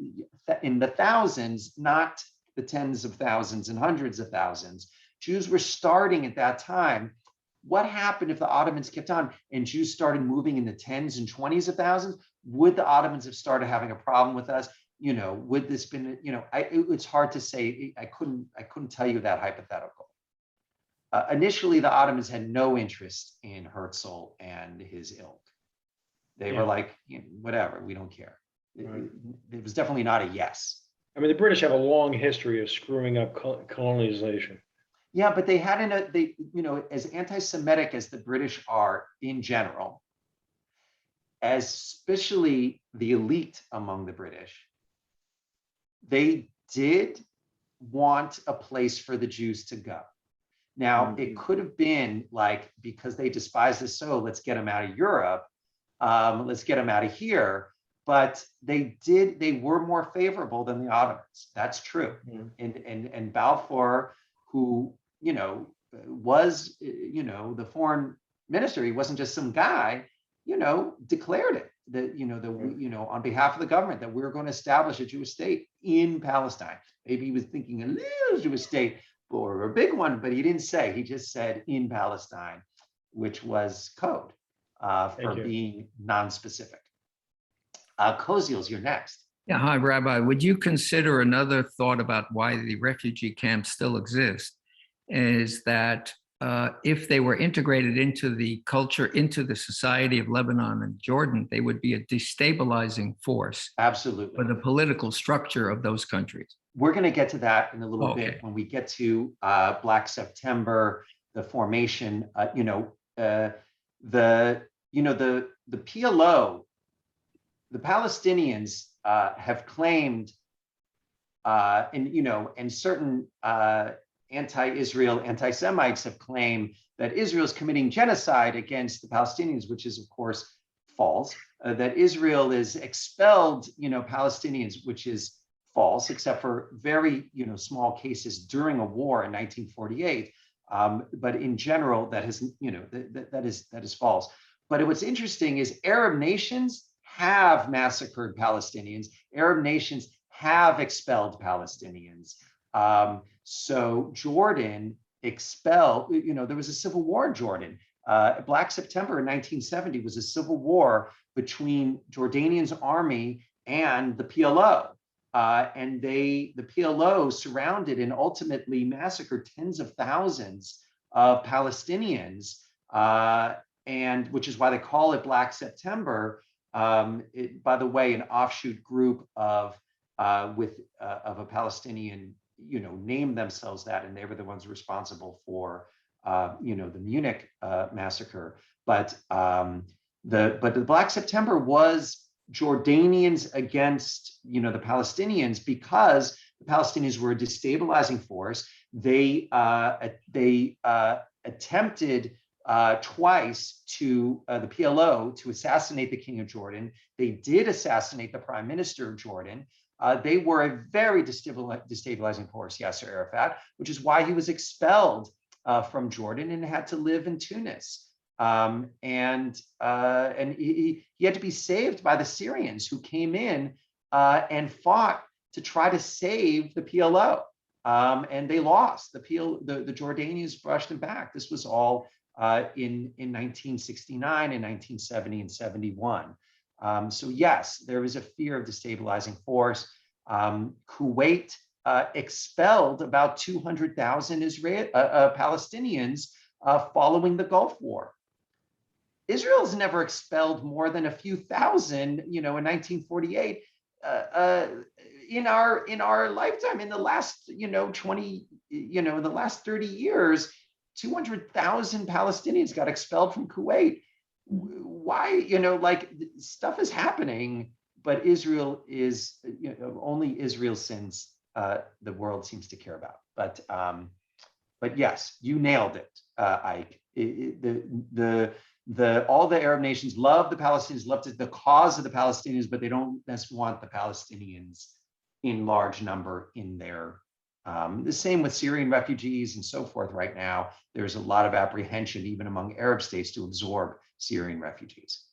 in the thousands, not the tens of thousands and hundreds of thousands. Jews were starting at that time. What happened if the Ottomans kept on and Jews started moving in the tens and 20s of thousands? Would the Ottomans have started having a problem with us? Would this been, it's hard to say. I couldn't tell you that hypothetical. Initially, the Ottomans had no interest in Herzl and his ilk. They were like, whatever, we don't care. Right. It was definitely not a yes. I mean, the British have a long history of screwing up colonization. Yeah, but they had as anti-Semitic as the British are in general, especially the elite among the British, they did want a place for the Jews to go. Now, it could have been like, because they despise us, so let's get them out of Europe, let's get them out of here. But they were more favorable than the Ottomans. That's true. And Balfour, who, was, the foreign minister, he wasn't just some guy, declared it that, on behalf of the government, that we're going to establish a Jewish state in Palestine. Maybe he was thinking a little Jewish state or a big one, but he didn't say. He just said in Palestine, which was code for being non-specific. Koziel's, you're next. Yeah, hi, Rabbi. Would you consider another thought about why the refugee camps still exist is that if they were integrated into the culture, into the society of Lebanon and Jordan, they would be a destabilizing force. Absolutely. For the political structure of those countries. We're going to get to that in a little bit when we get to Black September, the formation, the PLO, the Palestinians have claimed, and certain anti-Israel anti-Semites have claimed that Israel is committing genocide against the Palestinians, which is of course false. That Israel is expelled, Palestinians, which is false, except for very, small cases during a war in 1948. But in general, that has, that is false. But what's interesting is Arab nations have massacred Palestinians. Arab nations have expelled Palestinians. So Jordan expelled, there was a civil war in Jordan. Black September in 1970 was a civil war between Jordanian's army and the PLO. And the PLO surrounded and ultimately massacred tens of thousands of Palestinians, and which is why they call it Black September. By the way, an offshoot group of a Palestinian, named themselves that, and they were the ones responsible for, the Munich massacre. But the Black September was Jordanians against, the Palestinians, because the Palestinians were a destabilizing force. They attempted twice to the PLO to assassinate the king of Jordan. They did assassinate the prime minister of Jordan. They were a very destabilizing force, Yasser Arafat, which is why he was expelled from Jordan and had to live in Tunis. And he had to be saved by the Syrians, who came in and fought to try to save the PLO. And they lost. The Jordanians brushed them back. This was all in 1969 and 1970 and 71. So yes, there was a fear of destabilizing force. Kuwait expelled about 200,000 Palestinians following the Gulf War. Israel's never expelled more than a few thousand, in 1948. In our lifetime, in the last, 20, the last 30 years, 200,000 Palestinians got expelled from Kuwait. Why, stuff is happening, but Israel is, only Israel sins the world seems to care about. But But yes, you nailed it, Ike. All the Arab nations love the Palestinians, love the cause of the Palestinians, but they don't necessarily want the Palestinians in large number in their. The same with Syrian refugees and so forth. Right now, there's a lot of apprehension, even among Arab states, to absorb Syrian refugees.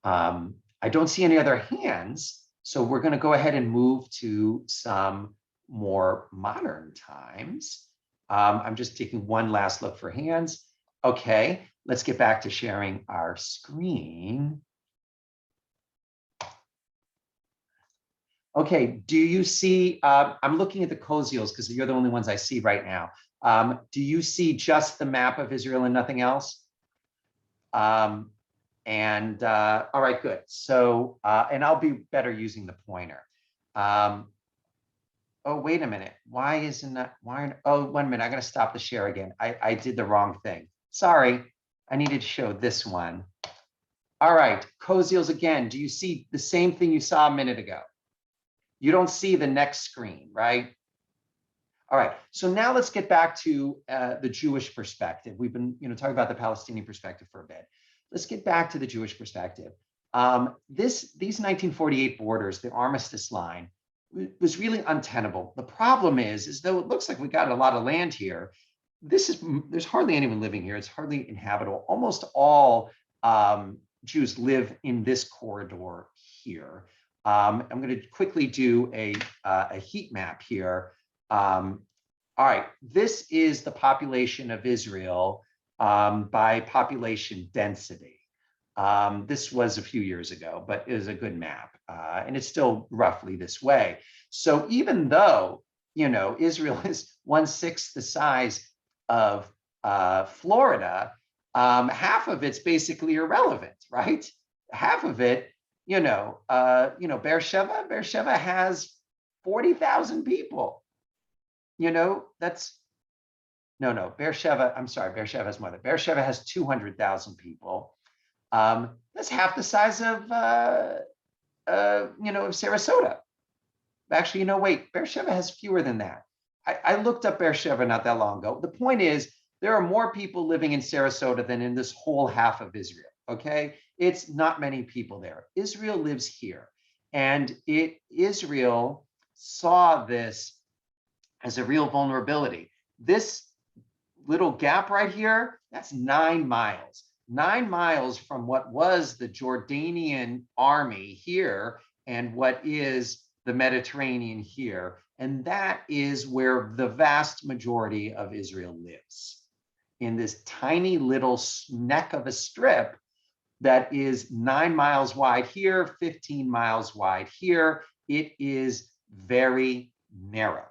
I don't see any other hands, so we're going to go ahead and move to some more modern times. I'm just taking one last look for hands. Okay, let's get back to sharing our screen. Okay, do you see, I'm looking at the Koziels because you're the only ones I see right now. Do you see just the map of Israel and nothing else? All right, good. So, and I'll be better using the pointer. Oh, wait a minute. Why isn't that, oh, 1 minute, I gotta stop the share again. I did the wrong thing. Sorry, I needed to show this one. All right, Koziels again. Do you see the same thing you saw a minute ago? You don't see the next screen, right? All right, so now let's get back to the Jewish perspective. We've been, talking about the Palestinian perspective for a bit. Let's get back to the Jewish perspective. These 1948 borders, the armistice line, was really untenable. The problem is though it looks like we got a lot of land here, there's hardly anyone living here. It's hardly inhabitable. Almost all Jews live in this corridor here. I'm going to quickly do a heat map here. All right, this is the population of Israel by population density. This was a few years ago, but it is a good map, and it's still roughly this way. So even though, Israel is 1/6 the size of Florida, half of it's basically irrelevant, right? Half of it, Beersheba has 40,000 people. That's Beersheba. I'm sorry, Beersheba has more than Beersheba has 200,000 people. That's half the size of of Sarasota. Actually, wait, Beersheba has fewer than that. I looked up Beersheba not that long ago. The point is, there are more people living in Sarasota than in this whole half of Israel. Okay, it's not many people there. Israel lives here, and Israel saw this as a real vulnerability. This little gap right here, that's 9 miles. 9 miles from what was the Jordanian army here and what is the Mediterranean here. And that is where the vast majority of Israel lives, in this tiny little neck of a strip that is 9 miles wide here, 15 miles wide here. It is very narrow.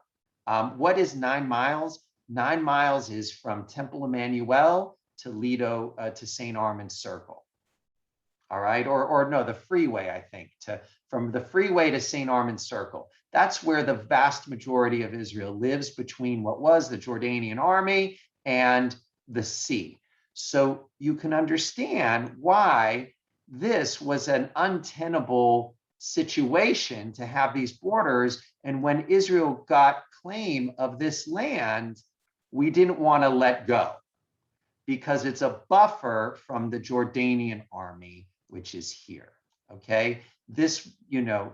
What is 9 miles? 9 miles is from Temple Emanu-El to Lido to St. Armand's Circle. All right, or no, the freeway, I think, from the freeway to St. Armand's Circle. That's where the vast majority of Israel lives, between what was the Jordanian army and the sea. So you can understand why this was an untenable situation to have these borders. And when Israel got claim of this land, we didn't want to let go, because it's a buffer from the Jordanian army, which is here. Okay, this,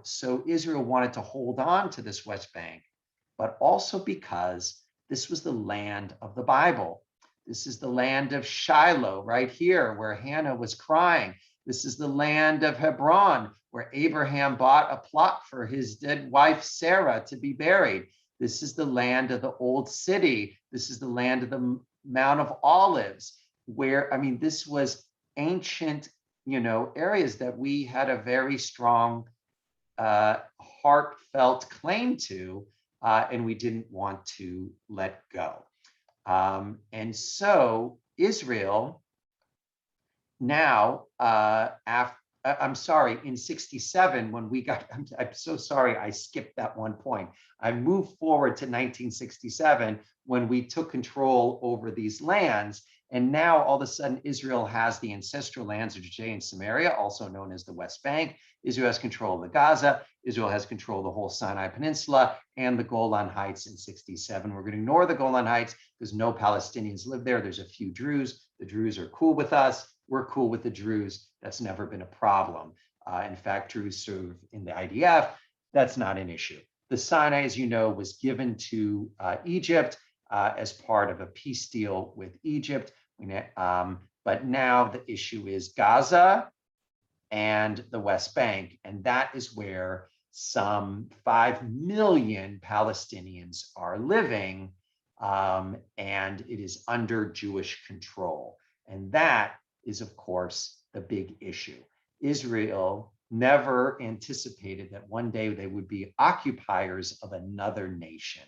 so Israel wanted to hold on to this West Bank, but also because this was the land of the Bible. This is the land of Shiloh right here, where Hannah was crying. This is the land of Hebron, where Abraham bought a plot for his dead wife, Sarah, to be buried. This is the land of the old city. This is the land of the Mount of Olives, where, this was ancient, areas that we had a very strong, heartfelt claim to, and we didn't want to let go. And so Israel now, I'm sorry, in 67, when we got, I'm so sorry, I skipped that one point. I moved forward to 1967 when we took control over these lands. And now all of a sudden, Israel has the ancestral lands of Judea and Samaria, also known as the West Bank. Israel has control of the Gaza. Israel has control of the whole Sinai Peninsula and the Golan Heights in 67. We're going to ignore the Golan Heights because no Palestinians live there. There's a few Druze. The Druze are cool with us. We're cool with the Druze. That's never been a problem. In fact, Druze serve in the IDF. That's not an issue. The Sinai, as you know, was given to Egypt as part of a peace deal with Egypt. But now the issue is Gaza and the West Bank, and that is where some 5 million Palestinians are living, and it is under Jewish control. And that is, of course, the big issue. Israel never anticipated that one day they would be occupiers of another nation.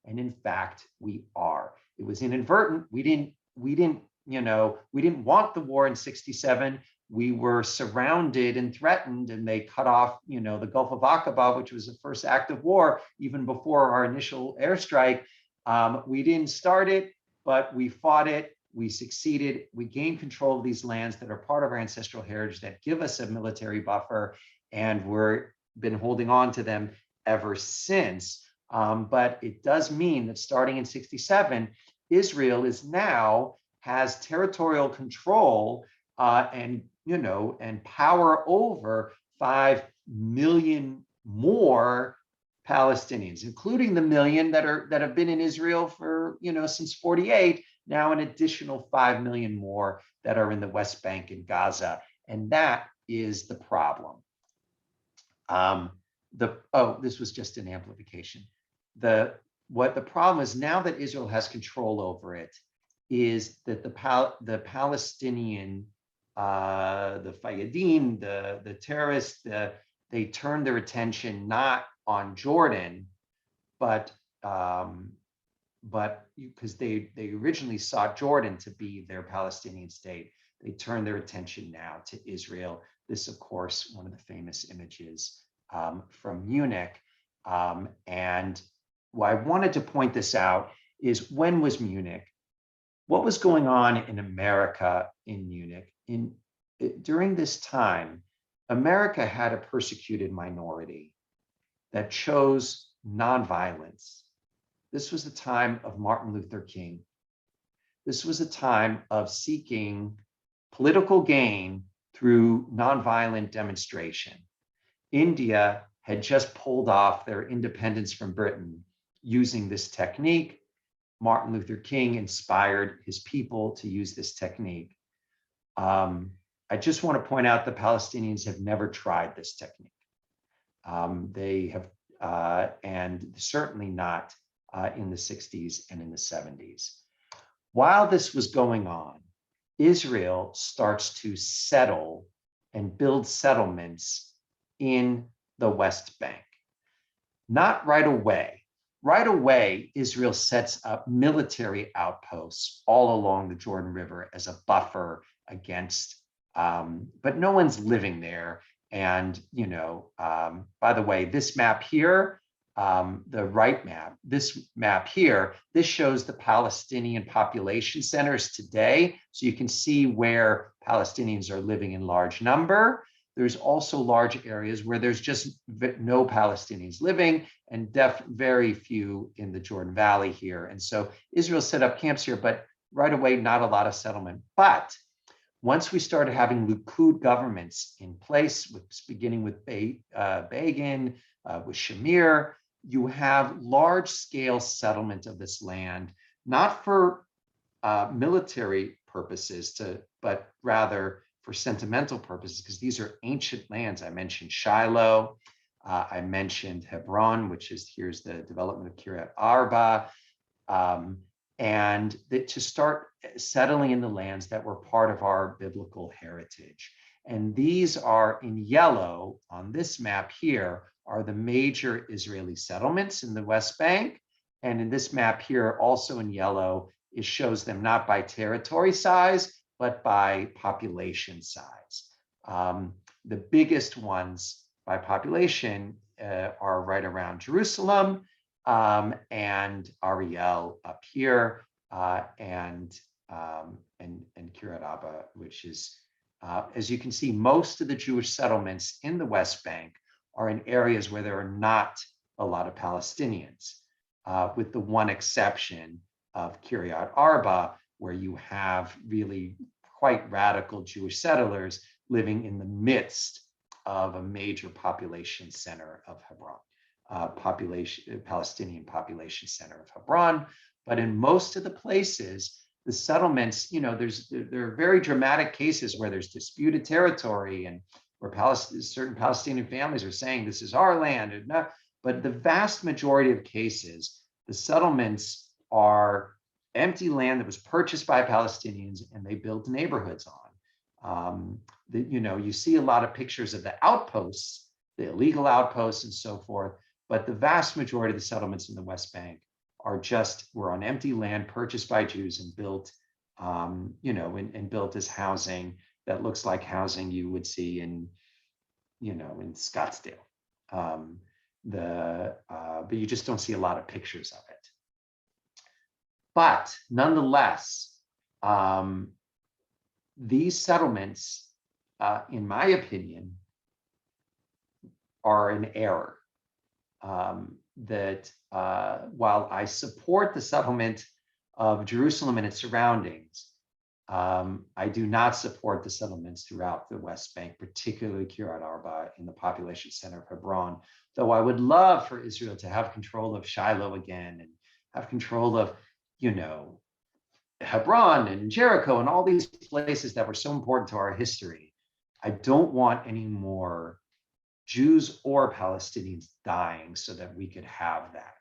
And in fact, we are. It was inadvertent. We didn't want the war in 67. We were surrounded and threatened, and they cut off, the Gulf of Aqaba, which was the first act of war, even before our initial airstrike. We didn't start it, but we fought it. We succeeded. We gained control of these lands that are part of our ancestral heritage that give us a military buffer, and we've been holding on to them ever since. But it does mean that starting in 67, Israel has territorial control and power over 5 million more Palestinians, including the million that have been in Israel for since 48. Now an additional 5 million more that are in the West Bank and Gaza, and that is the problem. This was just an amplification. What the problem is now that Israel has control over it is that the Palestinian, the Fayadin, the terrorists, they turn their attention not on Jordan, but because they originally sought Jordan to be their Palestinian state, they turn their attention now to Israel. This, of course, one of the famous images from Munich. And why I wanted to point this out is, when was Munich? What was going on in America in Munich? During this time, America had a persecuted minority that chose nonviolence. This was the time of Martin Luther King. This was a time of seeking political gain through nonviolent demonstration. India had just pulled off their independence from Britain using this technique. Martin Luther King inspired his people to use this technique. I just want to point out the Palestinians have never tried this technique. They have, and certainly not in the 60s and in the 70s. While this was going on, Israel starts to settle and build settlements in the West Bank. Not right away. Right away, Israel sets up military outposts all along the Jordan River as a buffer against, but no one's living there. And, by the way, this map here, the right map, this map here, this shows the Palestinian population centers today. So you can see where Palestinians are living in large number. There's also large areas where there's just no Palestinians living, and very few in the Jordan Valley here. And so Israel set up camps here, but right away, not a lot of settlement. But once we started having Likud governments in place, beginning with Begin, with Shamir, you have large-scale settlement of this land, not for military purposes, but rather for sentimental purposes, because these are ancient lands. I mentioned Shiloh, I mentioned Hebron, here's the development of Kiryat Arba, and to start settling in the lands that were part of our biblical heritage. And these are in yellow on this map here, are the major Israeli settlements in the West Bank. And in this map here, also in yellow, it shows them not by territory size, but by population size. The biggest ones by population are right around Jerusalem, and Ariel up here, and Kiryat Arba, which is, as you can see, most of the Jewish settlements in the West Bank are in areas where there are not a lot of Palestinians, with the one exception of Kiryat Arba, where you have really quite radical Jewish settlers living in the midst of a major population center of Hebron, Palestinian population center of Hebron. But in most of the places, the settlements, there are very dramatic cases where there's disputed territory and where certain Palestinian families are saying this is our land. But the vast majority of cases, the settlements are empty land that was purchased by Palestinians and they built neighborhoods on. You see a lot of pictures of the outposts, the illegal outposts and so forth, but the vast majority of the settlements in the West Bank were on empty land purchased by Jews and built, and built as housing that looks like housing you would see in Scottsdale. But you just don't see a lot of pictures of it. But nonetheless, these settlements, in my opinion, are an error. While I support the settlement of Jerusalem and its surroundings, I do not support the settlements throughout the West Bank, particularly Kiryat Arba in the population center of Hebron, though I would love for Israel to have control of Shiloh again and have control of, Hebron and Jericho and all these places that were so important to our history. I don't want any more Jews or Palestinians dying so that we could have that.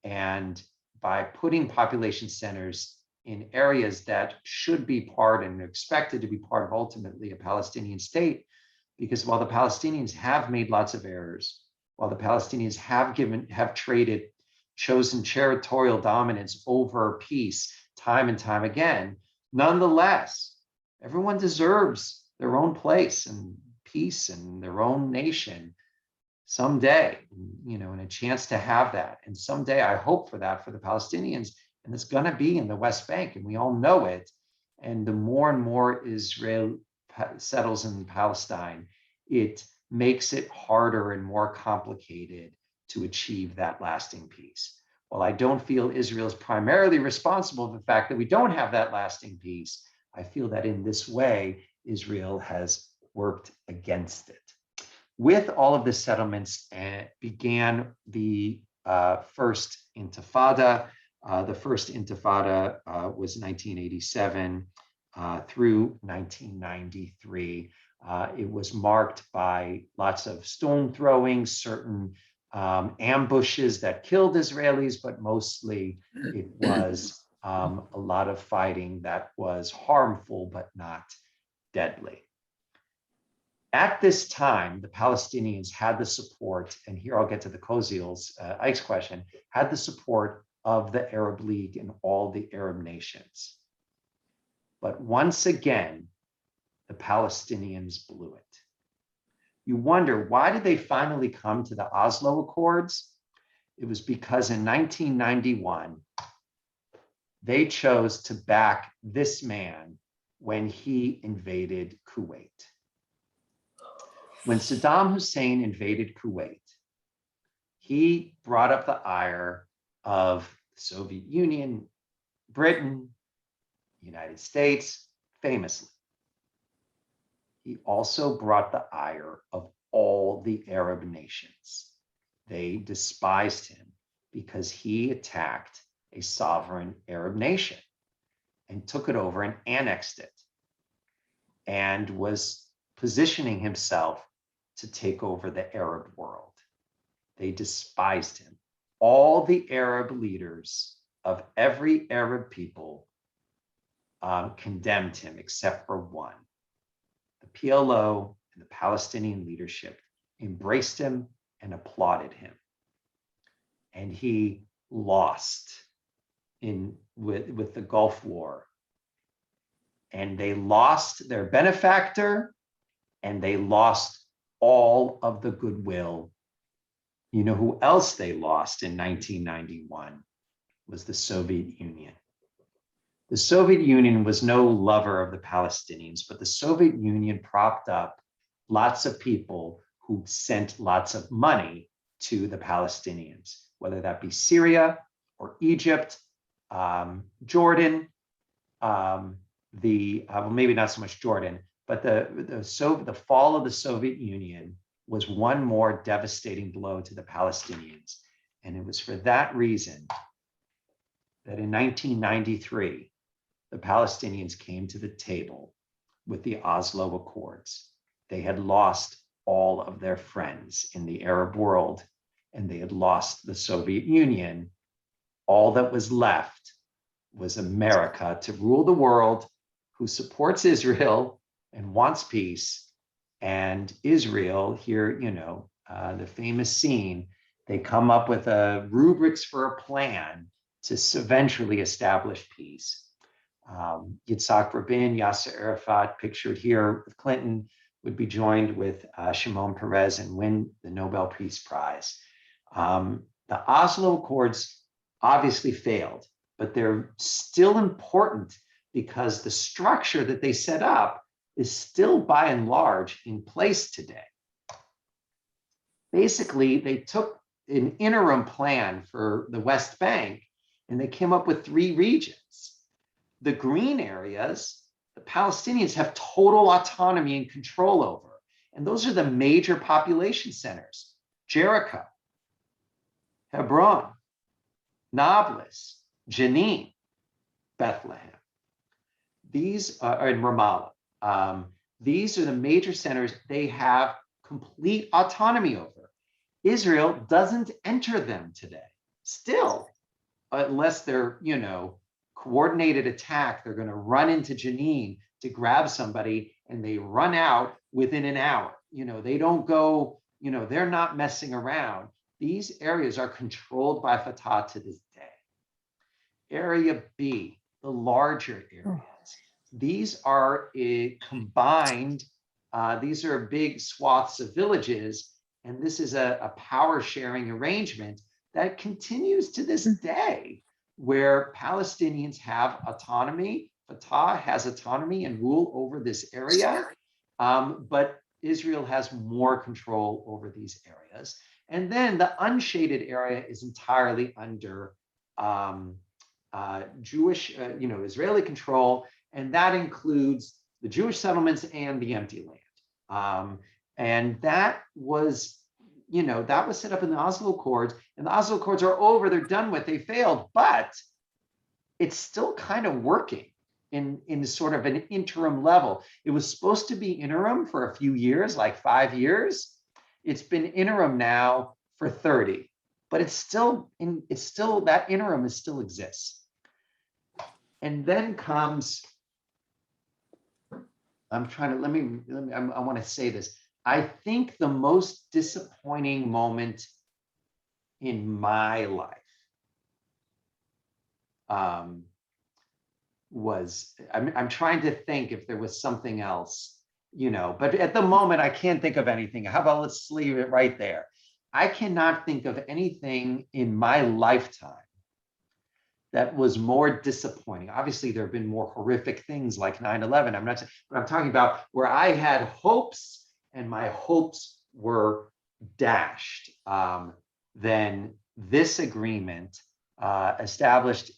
And by putting population centers in areas that should be part and expected to be part of ultimately a Palestinian state, because while the Palestinians have made lots of errors, while the Palestinians have traded chosen territorial dominance over peace time and time again, nonetheless, everyone deserves their own place and peace and their own nation someday, and a chance to have that. And someday I hope for that for the Palestinians, and it's going to be in the West Bank, and we all know it. And the more and more Israel settles in Palestine, it makes it harder and more complicated to achieve that lasting peace. While I don't feel Israel is primarily responsible for the fact that we don't have that lasting peace, I feel that in this way, Israel has worked against it. With all of the settlements began the First Intifada. The First Intifada was 1987 through 1993. It was marked by lots of stone throwing, certain ambushes that killed Israelis, but mostly it was a lot of fighting that was harmful but not deadly. At this time, the Palestinians had the support, and here I'll get to the Koziel's Ike's question, had the support of the Arab League and all the Arab nations. But once again, the Palestinians blew it. You wonder, why did they finally come to the Oslo Accords? It was because in 1991, they chose to back this man when he invaded Kuwait. When Saddam Hussein invaded Kuwait, he brought up the ire of the Soviet Union, Britain, the United States, famously. He also brought the ire of all the Arab nations. They despised him because he attacked a sovereign Arab nation and took it over and annexed it and was positioning himself to take over the Arab world. They despised him. All the Arab leaders of every Arab people condemned him except for one. The PLO and the Palestinian leadership embraced him and applauded him. And he lost with the Gulf War. And they lost their benefactor, and they lost all of the goodwill. You know who else they lost in 1991 was the Soviet Union. The Soviet Union was no lover of the Palestinians, but the Soviet Union propped up lots of people who sent lots of money to the Palestinians, whether that be Syria or Egypt, Jordan, well, maybe not so much Jordan, but the fall of the Soviet Union was one more devastating blow to the Palestinians. And it was for that reason that in 1993, the Palestinians came to the table with the Oslo Accords. They had lost all of their friends in the Arab world, and they had lost the Soviet Union. All that was left was America to rule the world, who supports Israel and wants peace. And Israel here, the famous scene, they come up with rubrics for a plan to eventually establish peace. Yitzhak Rabin, Yasser Arafat, pictured here with Clinton, would be joined with Shimon Peres and win the Nobel Peace Prize. The Oslo Accords obviously failed, but they're still important because the structure that they set up is still by and large in place today. Basically, they took an interim plan for the West Bank and they came up with 3 regions. The green areas, the Palestinians have total autonomy and control over. And those are the major population centers: Jericho, Hebron, Nablus, Jenin, Bethlehem. These are in Ramallah. These are the major centers they have complete autonomy over. Israel doesn't enter them today. Still, unless they're, coordinated attack, they're going to run into Jenin to grab somebody and they run out within an hour. They don't go, they're not messing around. These areas are controlled by Fatah to this day. Area B, the larger areas. These are combined, these are big swaths of villages, and this is a power sharing arrangement that continues to this day, where Palestinians have autonomy, Fatah has autonomy and rule over this area, but Israel has more control over these areas. And then the unshaded area is entirely under Jewish, Israeli control, and that includes the Jewish settlements and the empty land. And that was, that was set up in the Oslo Accords, and the Oslo Accords are over, they're done with, they failed, but it's still kind of working in sort of an interim level. It was supposed to be interim for a few years, like 5 years. It's been interim now for 30, but it's still that interim still exists. And then comes, I want to say this. I think the most disappointing moment in my life was, I'm trying to think if there was something else, but at the moment I can't think of anything. How about let's leave it right there. I cannot think of anything in my lifetime that was more disappointing. Obviously, there have been more horrific things like 9/11. But I'm talking about where I had hopes and my hopes were dashed. Then this agreement established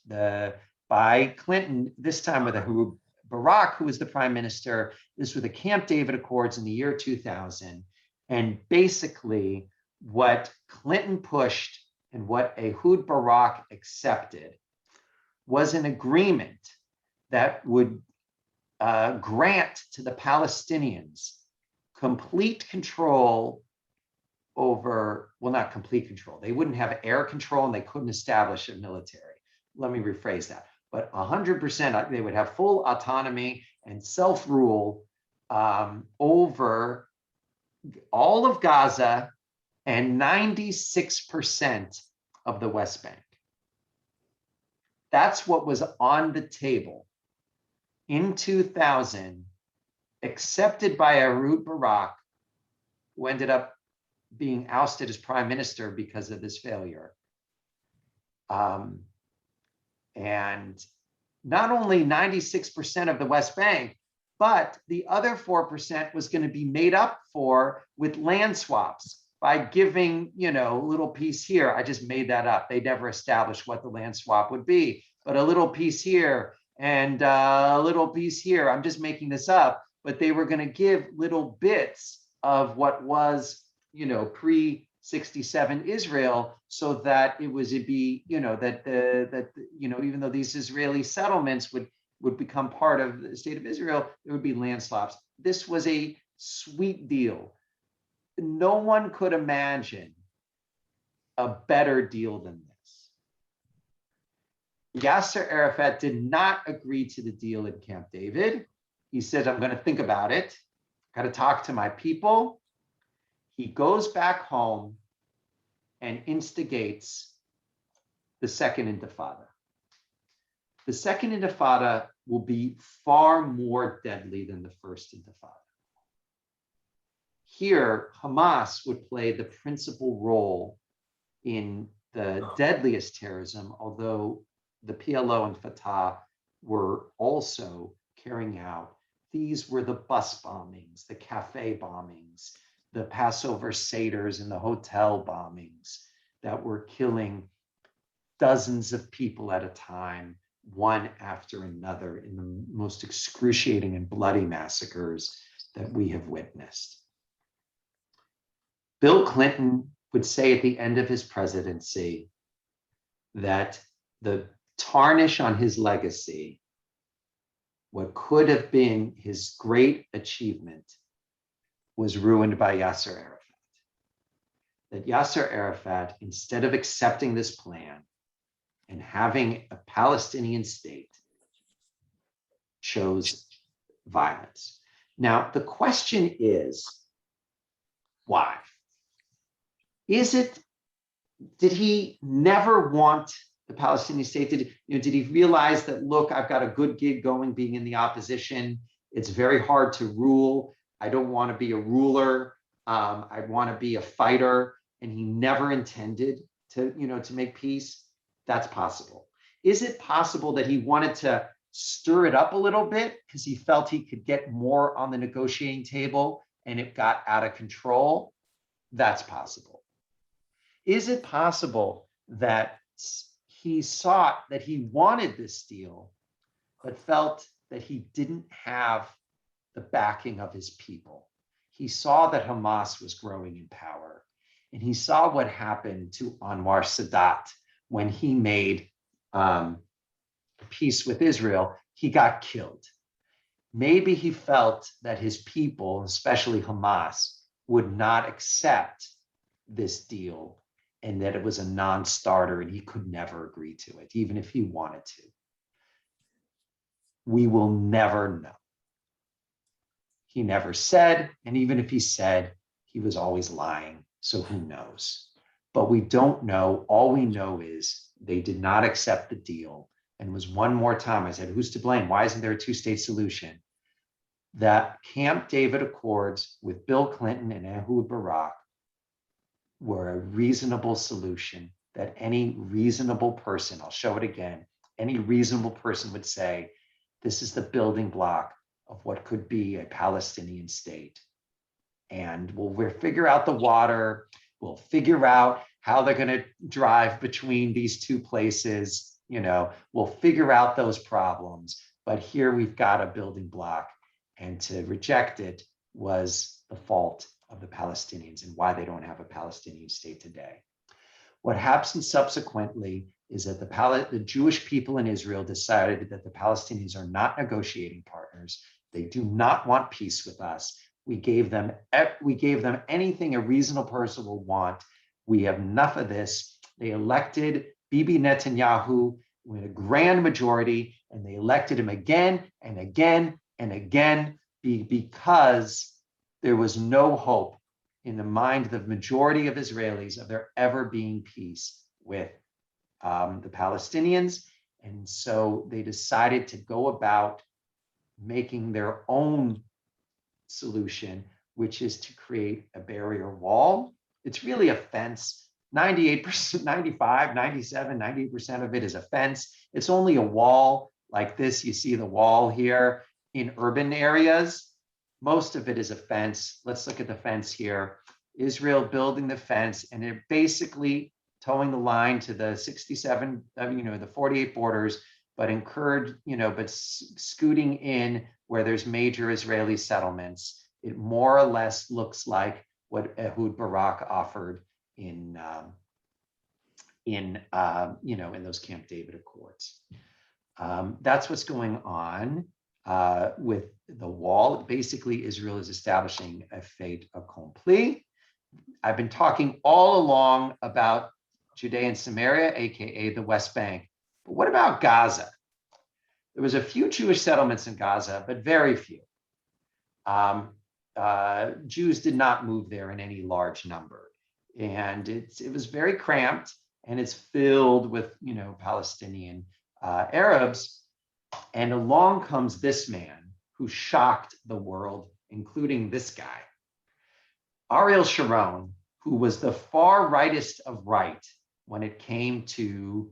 by Clinton, this time with Ehud Barak, who was the prime minister. This were the Camp David Accords in the year 2000. And basically what Clinton pushed and what Ehud Barak accepted was an agreement that would grant to the Palestinians complete control over, well, not complete control. They wouldn't have air control and they couldn't establish a military. Let me rephrase that. But 100%, they would have full autonomy and self-rule over all of Gaza and 96% of the West Bank. That's what was on the table in 2000 accepted by Ehud Barak, who ended up being ousted as prime minister because of this failure. And not only 96% of the West Bank, but the other 4% was going to be made up for with land swaps by giving, a little piece here. I just made that up. They never established what the land swap would be, but a little piece here and a little piece here. I'm just making this up, but they were going to give little bits of what was, pre-67 Israel, so that it'd be, even though these Israeli settlements would become part of the state of Israel, there would be land swaps. This was a sweet deal. No one could imagine a better deal than this. Yasser Arafat did not agree to the deal in Camp David. He said, I'm going to think about it. Got to talk to my people. He goes back home and instigates the Second Intifada. The Second Intifada will be far more deadly than the First Intifada. Here, Hamas would play the principal role in the deadliest terrorism, although the PLO and Fatah were also carrying out. These were the bus bombings, the cafe bombings, the Passover Seders and the hotel bombings that were killing dozens of people at a time, one after another, in the most excruciating and bloody massacres that we have witnessed. Bill Clinton would say at the end of his presidency that the tarnish on his legacy, what could have been his great achievement, was ruined by Yasser Arafat. That Yasser Arafat, instead of accepting this plan and having a Palestinian state, chose violence. Now, the question is, why? Did he never want the Palestinian state? Did he realize that, look, I've got a good gig going being in the opposition. It's very hard to rule. I don't want to be a ruler. I want to be a fighter. And he never intended to make peace. That's possible. Is it possible that he wanted to stir it up a little bit because he felt he could get more on the negotiating table and it got out of control? That's possible. Is it possible that he wanted this deal, but felt that he didn't have the backing of his people? He saw that Hamas was growing in power, and he saw what happened to Anwar Sadat when he made peace with Israel. He got killed. Maybe he felt that his people, especially Hamas, would not accept this deal, and that it was a non-starter and he could never agree to it, even if he wanted to. We will never know. He never said, and even if he said, he was always lying, so who knows? But we don't know. All we know is they did not accept the deal. And it was one more time, I said, who's to blame? Why isn't there a two-state solution? That Camp David Accords with Bill Clinton and Ehud Barak were a reasonable solution that any reasonable person, I'll show it again, any reasonable person would say, this is the building block of what could be a Palestinian state. And we'll figure out the water, we'll figure out how they're gonna drive between these two places, we'll figure out those problems. But here we've got a building block, and to reject it was the fault of the Palestinians and why they don't have a Palestinian state today. What happened subsequently is that the Jewish people in Israel decided that the Palestinians are not negotiating partners. They do not want peace with us. We gave them anything a reasonable person will want. We have enough of this. They elected Bibi Netanyahu with a grand majority, and they elected him again and again and again because there was no hope in the mind of the majority of Israelis of there ever being peace with the Palestinians. And so they decided to go about making their own solution, which is to create a barrier wall. It's really a fence. 98%, 95, 97, 98% of it is a fence. It's only a wall like this. You see the wall here in urban areas. Most of it is a fence. Let's look at the fence here. Israel building the fence, and they're basically towing the line to the 67, the 48 borders, but scooting in where there's major Israeli settlements. It more or less looks like what Ehud Barak offered in those Camp David Accords. That's what's going on with the wall. Basically, Israel is establishing a fait accompli. I've been talking all along about Judea and Samaria, aka the West Bank. But what about Gaza? There was a few Jewish settlements in Gaza, but very few. Jews did not move there in any large number. And it was very cramped, and it's filled with, Palestinian Arabs. And along comes this man who shocked the world, including this guy, Ariel Sharon, who was the far rightest of right when it came to,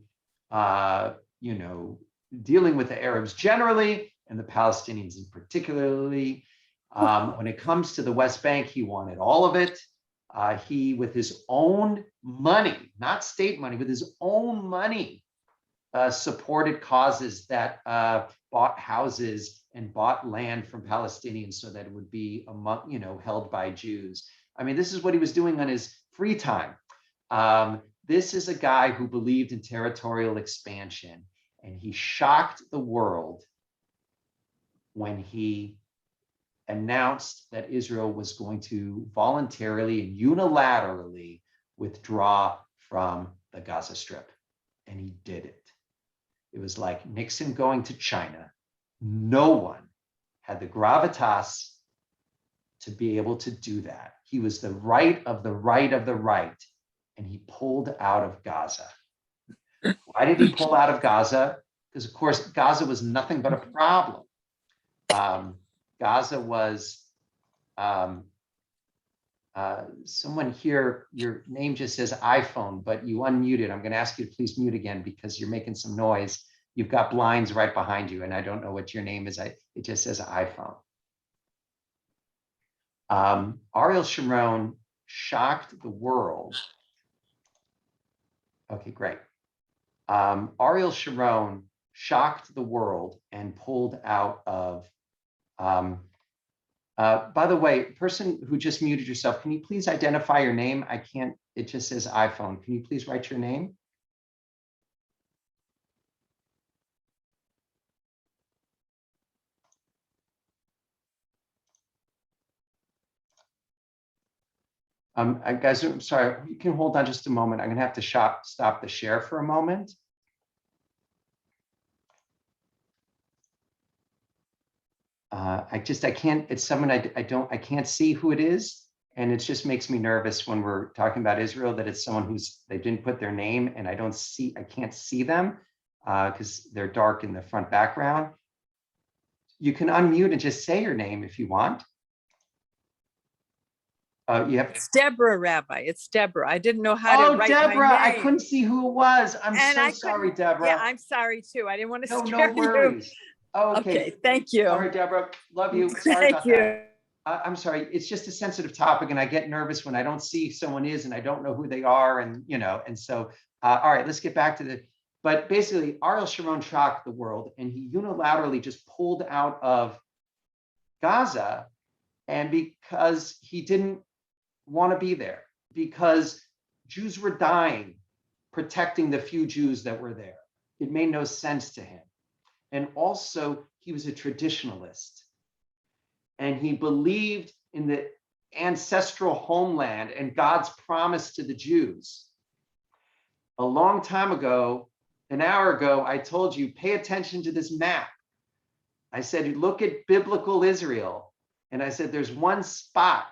dealing with the Arabs generally and the Palestinians in particularly. When it comes to the West Bank, he wanted all of it. He, with his own money, not state money, with his own money, supported causes that bought houses and bought land from Palestinians so that it would be held by Jews. I mean, this is what he was doing on his free time. This is a guy who believed in territorial expansion, and he shocked the world when he announced that Israel was going to voluntarily and unilaterally withdraw from the Gaza Strip. And he did it. It was like Nixon going to China. No one had the gravitas to be able to do that. He was the right of the right of the right, and he pulled out of Gaza. Why did he pull out of Gaza? Because, of course, Gaza was nothing but a problem. Gaza was, someone here, your name just says iPhone, but you unmuted. I'm going to ask you to please mute again because you're making some noise. You've got blinds right behind you, and I don't know what your name is. It just says iPhone. Ariel Sharon shocked the world. Okay, great. Ariel Sharon shocked the world and pulled out of, by the way, person who just muted yourself, can you please identify your name? I can't, it just says iPhone. Can you please write your name? Guys, I'm sorry, you can hold on just a moment. I'm gonna have to stop the share for a moment. I can't, it's someone I can't see who it is. And it just makes me nervous when we're talking about Israel, that it's someone they didn't put their name, and I can't see them because they're dark in the front background. You can unmute and just say your name if you want. It's Deborah, Rabbi. It's Deborah. I didn't know how to write Deborah, my I name. couldn't see who it was. I'm so sorry, Deborah. Yeah, I'm sorry too. I didn't want to No scare worries. you. Okay, thank you. Sorry, Deborah. Love you. Sorry about Thank you. that. I'm sorry. It's just a sensitive topic, and I get nervous when I don't see someone is, and I don't know who they are, and and so. All right, let's get back to the. But basically, Ariel Sharon shocked the world, and he unilaterally just pulled out of Gaza, and because he didn't want to be there, because Jews were dying protecting the few Jews that were there. It made no sense to him. And also, he was a traditionalist. And he believed in the ancestral homeland and God's promise to the Jews. A long time ago, an hour ago, I told you, pay attention to this map. I said, look at biblical Israel. And I said, there's one spot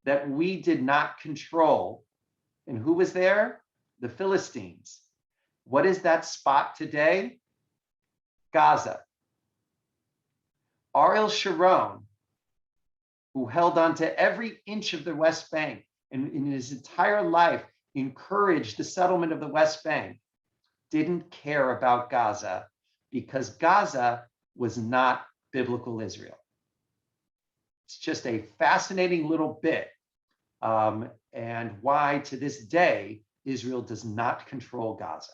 that we did not control. And who was there? The Philistines. What is that spot today? Gaza. Ariel Sharon who held on to every inch of the West Bank and in his entire life encouraged the settlement of the West Bank, didn't care about Gaza because Gaza was not biblical Israel. It's just a fascinating little bit, and why to this day, Israel does not control Gaza.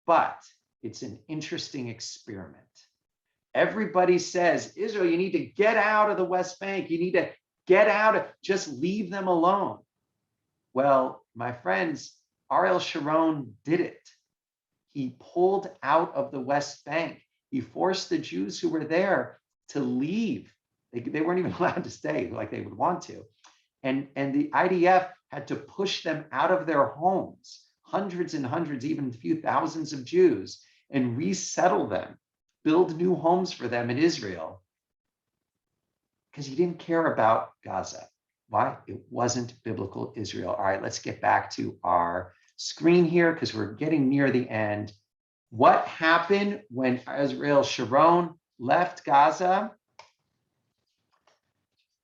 But it's an interesting experiment. Everybody says, Israel, you need to get out of the West Bank. You need to get out, just leave them alone. Well, my friends, Ariel Sharon did it. He pulled out of the West Bank. He forced the Jews who were there to leave. They weren't even allowed to stay like they would want to. And the IDF had to push them out of their homes, hundreds and hundreds, even a few thousands of Jews, and resettle them, build new homes for them in Israel, because he didn't care about Gaza. Why? It wasn't biblical Israel. All right, let's get back to our screen here because we're getting near the end. What happened when Ariel Sharon left Gaza?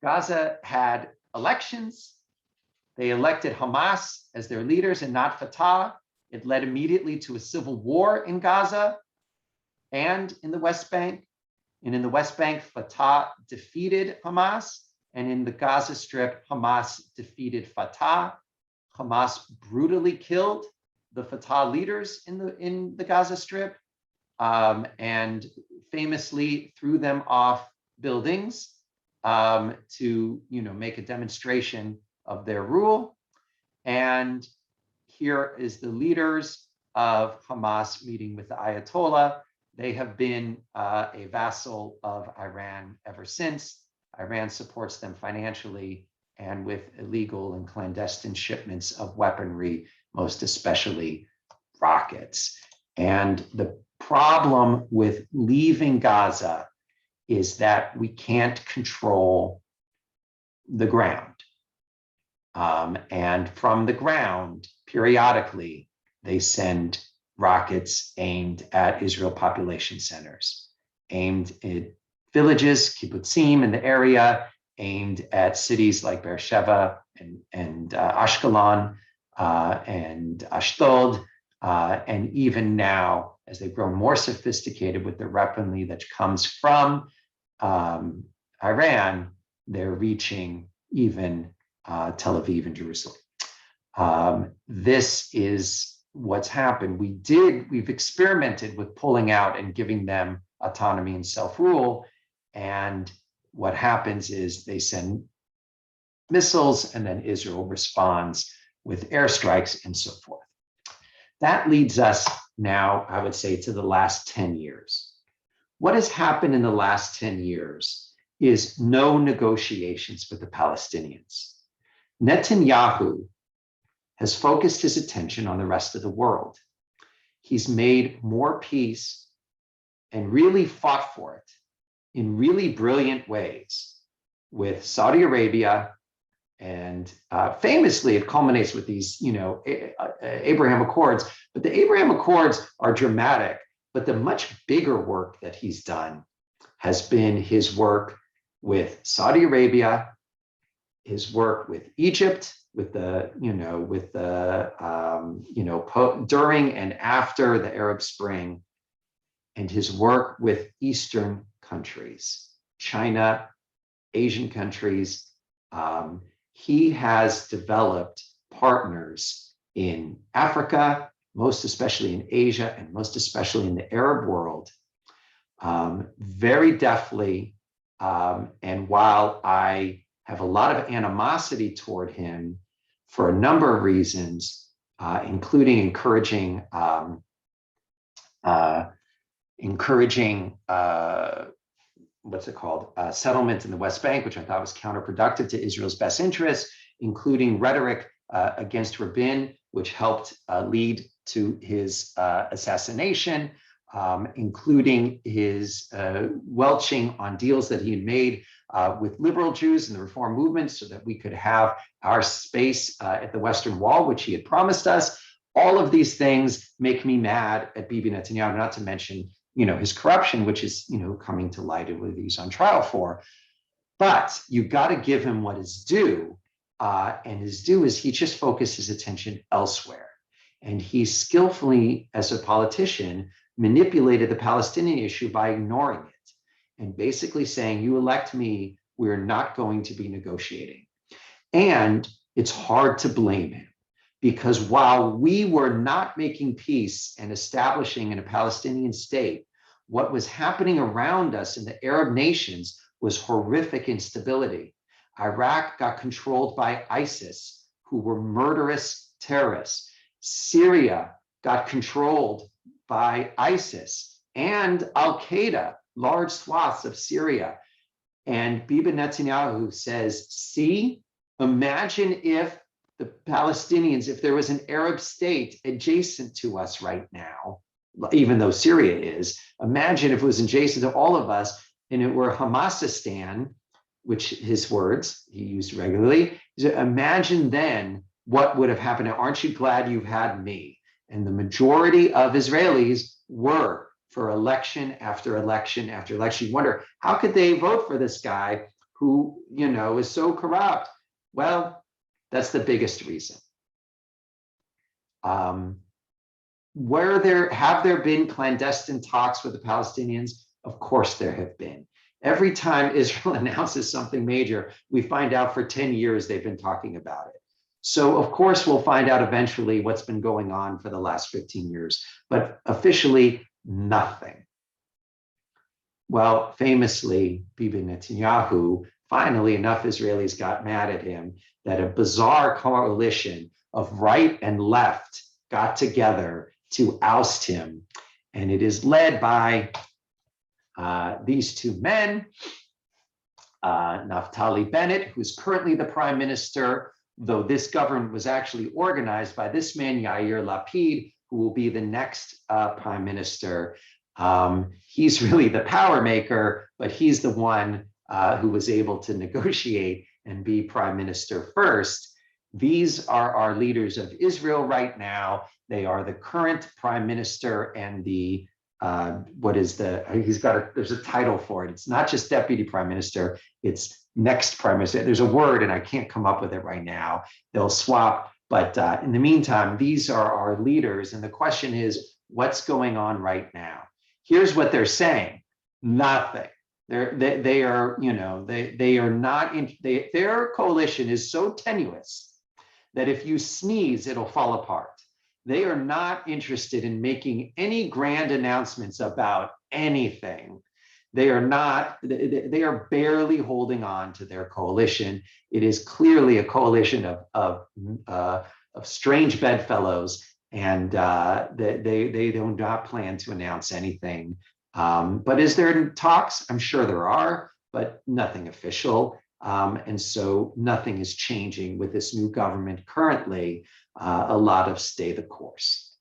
Gaza had elections. They elected Hamas as their leaders and not Fatah. It led immediately to a civil war in Gaza and in the West Bank. And in the West Bank, Fatah defeated Hamas. And in the Gaza Strip, Hamas defeated Fatah. Hamas brutally killed the Fatah leaders in the Gaza Strip, and famously threw them off buildings to make a demonstration of their rule. And here is the leaders of Hamas meeting with the Ayatollah. They have been a vassal of Iran ever since. Iran supports them financially and with illegal and clandestine shipments of weaponry, most especially rockets. And the problem with leaving Gaza is that we can't control the ground. And from the ground, periodically, they send rockets aimed at Israel population centers, aimed at villages, kibbutzim in the area, aimed at cities like Beersheba and Ashkelon and Ashdod. And even now, as they've grown more sophisticated with the weaponry that comes from Iran, they're reaching even Tel Aviv and Jerusalem. This is what's happened. We've experimented with pulling out and giving them autonomy and self-rule. And what happens is they send missiles and then Israel responds with airstrikes and so forth. That leads us now, I would say, to the last 10 years. What has happened in the last 10 years is no negotiations with the Palestinians. Netanyahu has focused his attention on the rest of the world. He's made more peace and really fought for it in really brilliant ways with Saudi Arabia. And famously, it culminates with these, Abraham Accords. But the Abraham Accords are dramatic. But the much bigger work that he's done has been his work with Saudi Arabia, his work with Egypt, during and after the Arab Spring, and his work with Eastern countries, China, Asian countries. He has developed partners in Africa, most especially in Asia, and most especially in the Arab world, very deftly. And while I have a lot of animosity toward him for a number of reasons, including encouraging settlement in the West Bank, which I thought was counterproductive to Israel's best interests, including rhetoric against Rabin, which helped lead to his assassination, including his welching on deals that he had made with liberal Jews and the Reform movement so that we could have our space at the Western Wall, which he had promised us. All of these things make me mad at Bibi Netanyahu, not to mention his corruption, which is coming to light and what he's on trial for. But you got to give him what is due. And his due is he just focused his attention elsewhere. And he skillfully, as a politician, manipulated the Palestinian issue by ignoring it and basically saying, you elect me, we're not going to be negotiating. And it's hard to blame him, because while we were not making peace and establishing a Palestinian state, what was happening around us in the Arab nations was horrific instability. Iraq got controlled by ISIS, who were murderous terrorists. Syria got controlled by ISIS and Al-Qaeda, large swaths of Syria. And Bibi Netanyahu says, see, imagine if the Palestinians, if there was an Arab state adjacent to us right now, even though Syria is, imagine if it was adjacent to all of us and it were Hamasistan, which his words he used regularly. Imagine then what would have happened. Aren't you glad you had me? And the majority of Israelis were for election after election after election. You wonder, how could they vote for this guy who, you know, is so corrupt? Well, that's the biggest reason. Have there been clandestine talks with the Palestinians? Of course there have been. Every time Israel announces something major, we find out for 10 years they've been talking about it. So of course we'll find out eventually what's been going on for the last 15 years, but officially nothing. Well, famously, Bibi Netanyahu, finally enough Israelis got mad at him that a bizarre coalition of right and left got together to oust him. And it is led by these two men, Naftali Bennett, who's currently the prime minister, though this government was actually organized by this man, Yair Lapid, who will be the next prime minister. He's really the power maker, but he's the one who was able to negotiate and be prime minister first. These are our leaders of Israel right now. They are the current prime minister and the there's a title for it. It's not just deputy prime minister, it's next prime minister. There's a word and I can't come up with it right now. They'll swap, but in the meantime, these are our leaders. And the question is, what's going on right now? Here's what they're saying: nothing. They are not in. Their coalition is so tenuous that if you sneeze, it'll fall apart. They are not interested in making any grand announcements about anything. They are barely holding on to their coalition. It is clearly a coalition of strange bedfellows, and they do not plan to announce anything. But is there talks? I'm sure there are, but nothing official. And so nothing is changing with this new government currently. A lot of stay the course.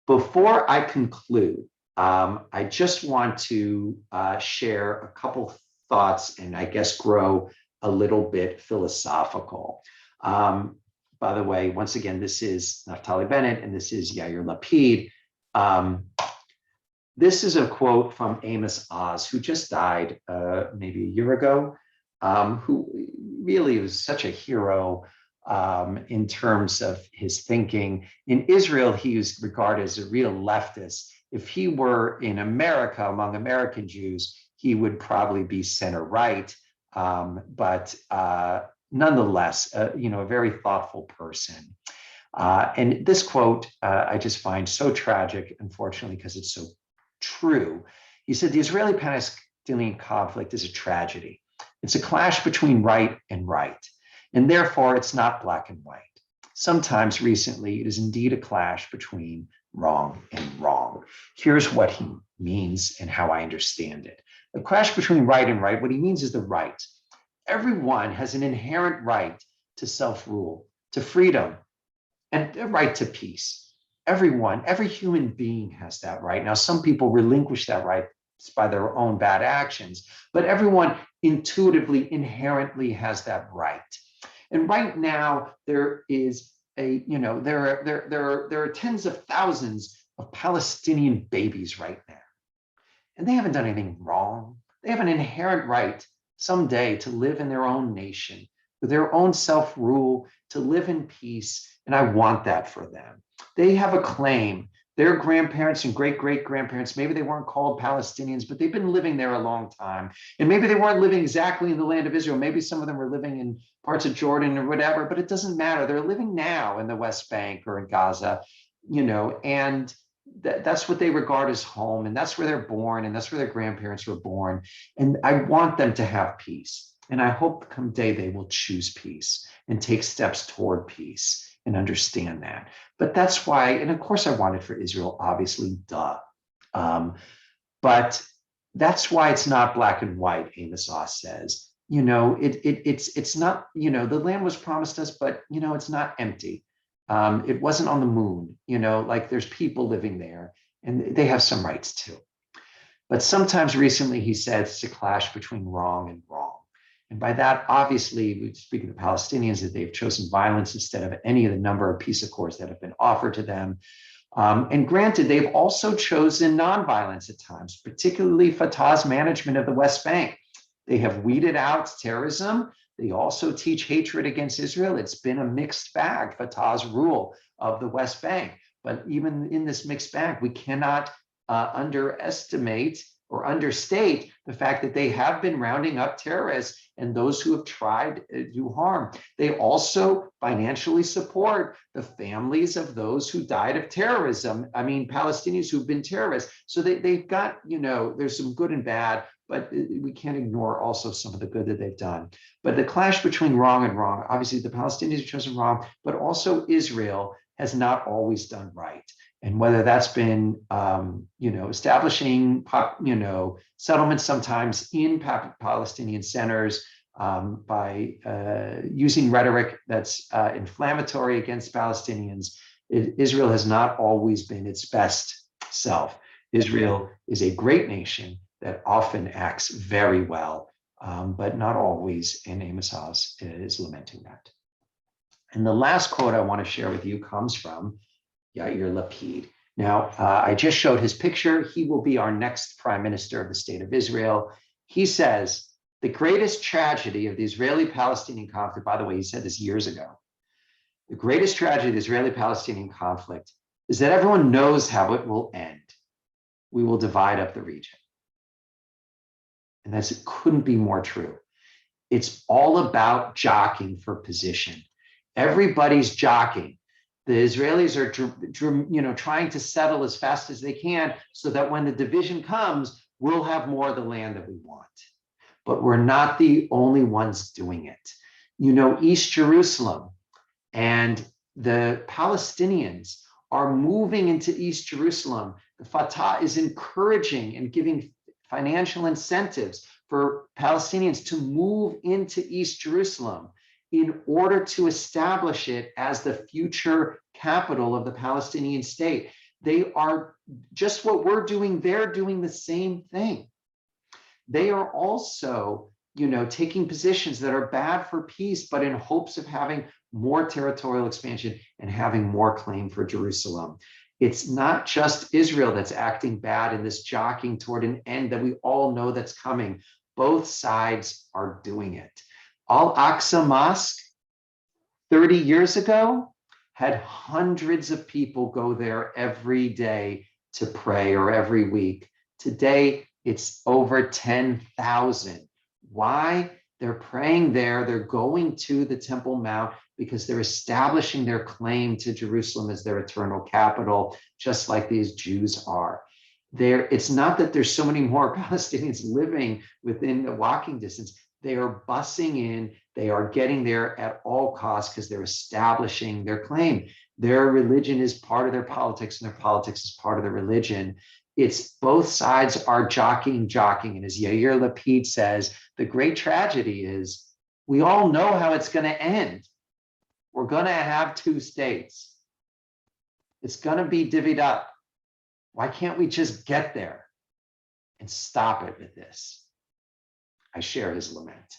Before I conclude, I just want to share a couple thoughts and I guess grow a little bit philosophical. By the way, once again, this is Naftali Bennett and this is Yair Lapid. This is a quote from Amos Oz, who just died maybe a year ago, who really was such a hero in terms of his thinking. In Israel, he was regarded as a real leftist. If he were in America, among American Jews, he would probably be center right, but nonetheless, a very thoughtful person. And this quote, I just find so tragic, unfortunately, because it's so true. He said, the Israeli-Palestinian conflict is a tragedy. It's a clash between right and right. And therefore, it's not black and white. Sometimes recently, it is indeed a clash between wrong and wrong. Here's what he means and how I understand it. A clash between right and right, what he means is the right. Everyone has an inherent right to self-rule, to freedom, and a right to peace. Every human being has that right. Now, some people relinquish that right by their own bad actions, but everyone intuitively, inherently has that right. And right now, there is there are tens of thousands of Palestinian babies right now, and they haven't done anything wrong. They have an inherent right someday to live in their own nation, with their own self-rule, to live in peace. And I want that for them. They have a claim. Their grandparents and great-great-grandparents, maybe they weren't called Palestinians, but they've been living there a long time. And maybe they weren't living exactly in the land of Israel. Maybe some of them were living in parts of Jordan or whatever, but it doesn't matter. They're living now in the West Bank or in Gaza, and that's what they regard as home. And that's where they're born. And that's where their grandparents were born. And I want them to have peace. And I hope come day they will choose peace and take steps toward peace and understand that. But that's why, and of course I want it for Israel, obviously, duh. But that's why it's not black and white, Amos Oz says. It's not, the land was promised us, but, it's not empty. It wasn't on the moon, like there's people living there and they have some rights too. But sometimes recently he said it's a clash between wrong and wrong. And by that, obviously, we speak of the Palestinians, that they've chosen violence instead of any of the number of peace accords that have been offered to them. And granted, they've also chosen nonviolence at times, particularly Fatah's management of the West Bank. They have weeded out terrorism. They also teach hatred against Israel. It's been a mixed bag, Fatah's rule of the West Bank. But even in this mixed bag, we cannot underestimate or understate the fact that they have been rounding up terrorists and those who have tried to do harm. They also financially support the families of those who died of terrorism. I mean, Palestinians who've been terrorists. So they've got, there's some good and bad, but we can't ignore also some of the good that they've done. But the clash between wrong and wrong, obviously the Palestinians have chosen wrong, but also Israel has not always done right. And whether that's been, establishing, settlements sometimes in Palestinian centers by using rhetoric that's inflammatory against Palestinians, Israel has not always been its best self. Israel is a great nation that often acts very well, but not always, and Amos Oz is lamenting that. And the last quote I want to share with you comes from Yair Lapid. Now, I just showed his picture. He will be our next prime minister of the state of Israel. He says, the greatest tragedy of the Israeli-Palestinian conflict, by the way, he said this years ago, the greatest tragedy of the Israeli-Palestinian conflict is that everyone knows how it will end. We will divide up the region. And it couldn't be more true. It's all about jockeying for position. Everybody's jockeying. The Israelis are, trying to settle as fast as they can so that when the division comes, we'll have more of the land that we want. But we're not the only ones doing it. East Jerusalem and the Palestinians are moving into East Jerusalem. The Fatah is encouraging and giving financial incentives for Palestinians to move into East Jerusalem in order to establish it as the future capital of the Palestinian state. They are just what we're doing, they're doing the same thing. They are also, taking positions that are bad for peace, but in hopes of having more territorial expansion and having more claim for Jerusalem. It's not just Israel that's acting bad in this jockeying toward an end that we all know that's coming. Both sides are doing it. Al-Aqsa Mosque, 30 years ago, had hundreds of people go there every day to pray, or every week. Today, it's over 10,000. Why? They're praying there. They're going to the Temple Mount because they're establishing their claim to Jerusalem as their eternal capital, just like these Jews are. It's not that there's so many more Palestinians living within the walking distance. They are busing in. They are getting there at all costs because they're establishing their claim. Their religion is part of their politics, and their politics is part of their religion. It's both sides are jockeying. And as Yair Lapid says, the great tragedy is we all know how it's going to end. We're going to have two states. It's going to be divvied up. Why can't we just get there and stop it with this? I share his lament.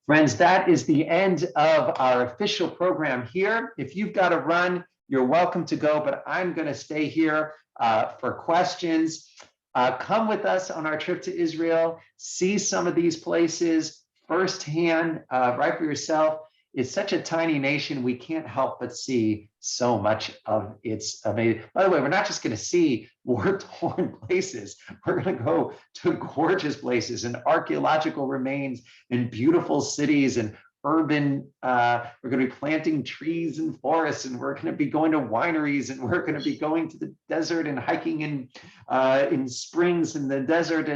Friends, that is the end of our official program here. If you've got to run, you're welcome to go, but I'm going to stay here for questions. come with us on our trip to Israel, see some of these places firsthand, right for yourself. It's such a tiny nation, we can't help but see so much of its amazing. By the way, we're not just going to see war-torn places. We're going to go to gorgeous places and archaeological remains and beautiful cities and urban. We're going to be planting trees and forests, and we're going to be going to wineries, and we're going to be going to the desert and hiking in springs in the desert.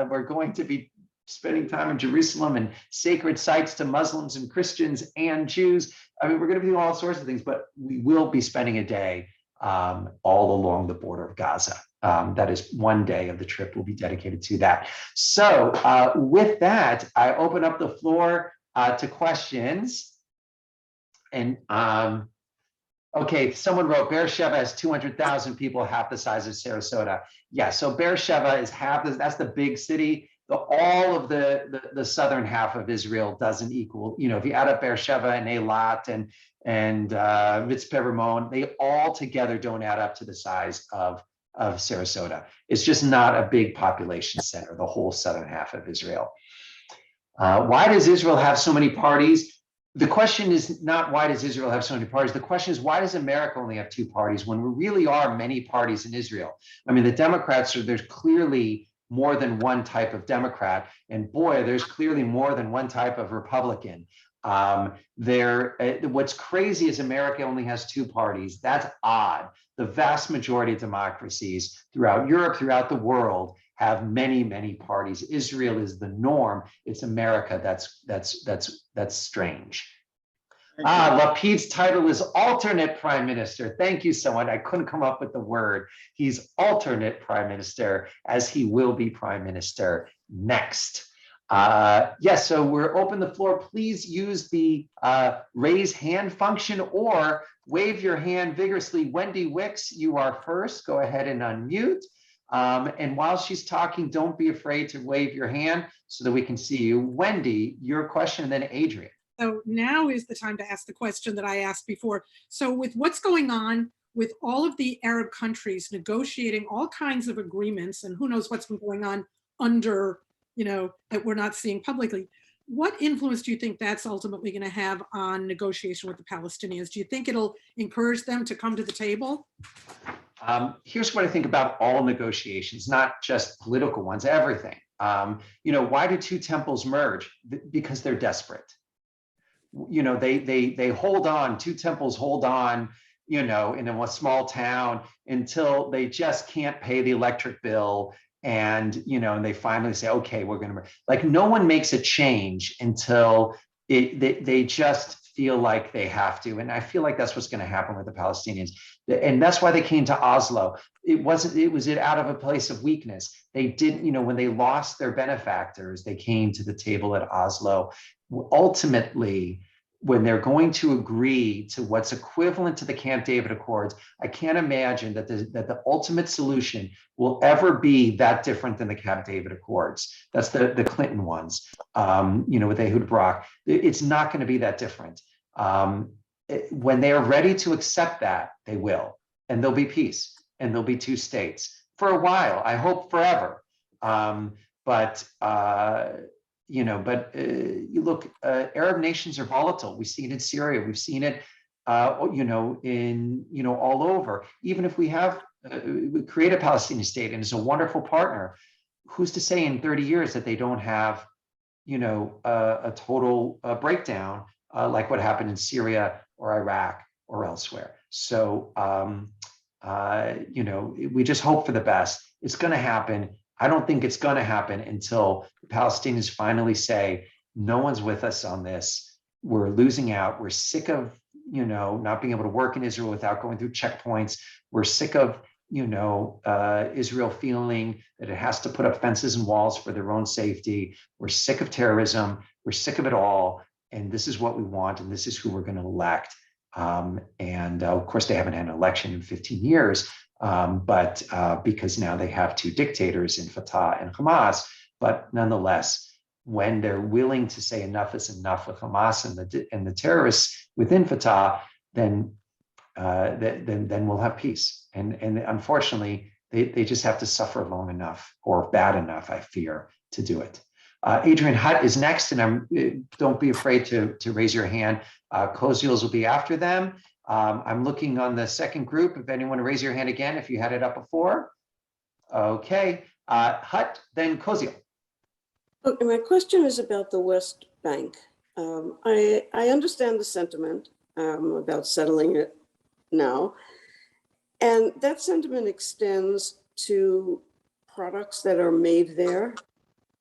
We're going to be spending time in Jerusalem and sacred sites to Muslims and Christians and Jews. I mean, we're going to be doing all sorts of things, but we will be spending a day all along the border of Gaza. That is one day of the trip will be dedicated to that. So with that, I open up the floor to questions. And okay, someone wrote, Beersheba has 200,000 people, half the size of Sarasota. Yeah, so Beersheba is half, that's the big city. All of the southern half of Israel doesn't equal, if you add up Beersheba and Eilat and Mitzpeh Ramon, they all together don't add up to the size of Sarasota. It's just not a big population center, the whole southern half of Israel. Why does Israel have so many parties? The question is not why does Israel have so many parties? The question is why does America only have two parties when there really are many parties in Israel? I mean, the Democrats, there's clearly more than one type of Democrat, and boy, there's clearly more than one type of Republican. What's crazy is America only has two parties. That's odd. The vast majority of democracies throughout Europe, throughout the world, have many, many parties. Israel is the norm. It's America that's strange. Lapid's title is alternate prime minister. Thank you so much. I couldn't come up with the word. He's alternate prime minister, as he will be prime minister next. Yes, so we're open the floor. Please use the raise hand function or wave your hand vigorously. Wendy Wicks, you are first. Go ahead and unmute. And while she's talking, don't be afraid to wave your hand so that we can see you. Wendy, your question, and then Adrian. So now is the time to ask the question that I asked before. So with what's going on with all of the Arab countries negotiating all kinds of agreements, and who knows what's been going on under, that we're not seeing publicly, what influence do you think that's ultimately going to have on negotiation with the Palestinians? Do you think it'll encourage them to come to the table? Here's what I think about all negotiations, not just political ones, everything. Why do two temples merge? Because they're desperate. They hold on, two temples hold on, in a small town until they just can't pay the electric bill. And, and they finally say, okay, we're going to, like, no one makes a change until they just feel like they have to. And I feel like that's what's going to happen with the Palestinians. And that's why they came to Oslo. It was out of a place of weakness. They didn't, when they lost their benefactors, they came to the table at Oslo. Ultimately, when they're going to agree to what's equivalent to the Camp David Accords, I can't imagine that the ultimate solution will ever be that different than the Camp David Accords. That's the Clinton ones, with Ehud Barak. It's not going to be that different. When they are ready to accept that, they will, and there'll be peace, and there'll be two states for a while. I hope forever. You look, Arab nations are volatile. We see it in Syria. We've seen it, in all over. Even if we create a Palestinian state and it's a wonderful partner, who's to say in 30 years that they don't have, a total breakdown like what happened in Syria or Iraq or elsewhere. So, we just hope for the best. It's going to happen. I don't think it's going to happen until the Palestinians finally say, no one's with us on this. We're losing out. We're sick of, not being able to work in Israel without going through checkpoints. We're sick of, Israel feeling that it has to put up fences and walls for their own safety. We're sick of terrorism. We're sick of it all. And this is what we want. And this is who we're going to elect. Of course, they haven't had an election in 15 years. But because now they have two dictators in Fatah and Hamas, but nonetheless, when they're willing to say enough is enough with Hamas and the terrorists within Fatah, then we'll have peace. And unfortunately, They just have to suffer long enough or bad enough, I fear, to do it. Adrian Hutt is next, and don't be afraid to raise your hand. Koziels will be after them. I'm looking on the second group. If anyone raise your hand again, if you had it up before. Okay, Hutt, then Koziel. Okay, my question is about the West Bank. I understand the sentiment about settling it now. And that sentiment extends to products that are made there.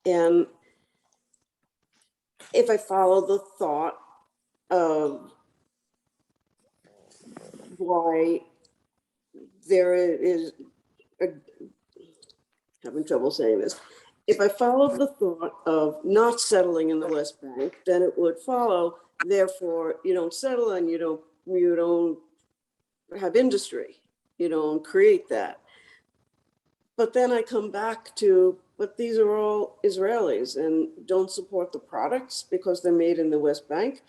And if I follow the thought of why there is, having trouble saying this, if I followed the thought of not settling in the West Bank, then it would follow, therefore, you don't settle and you don't have industry, you don't create that. But then I come back to, but these are all Israelis and don't support the products because they're made in the West Bank.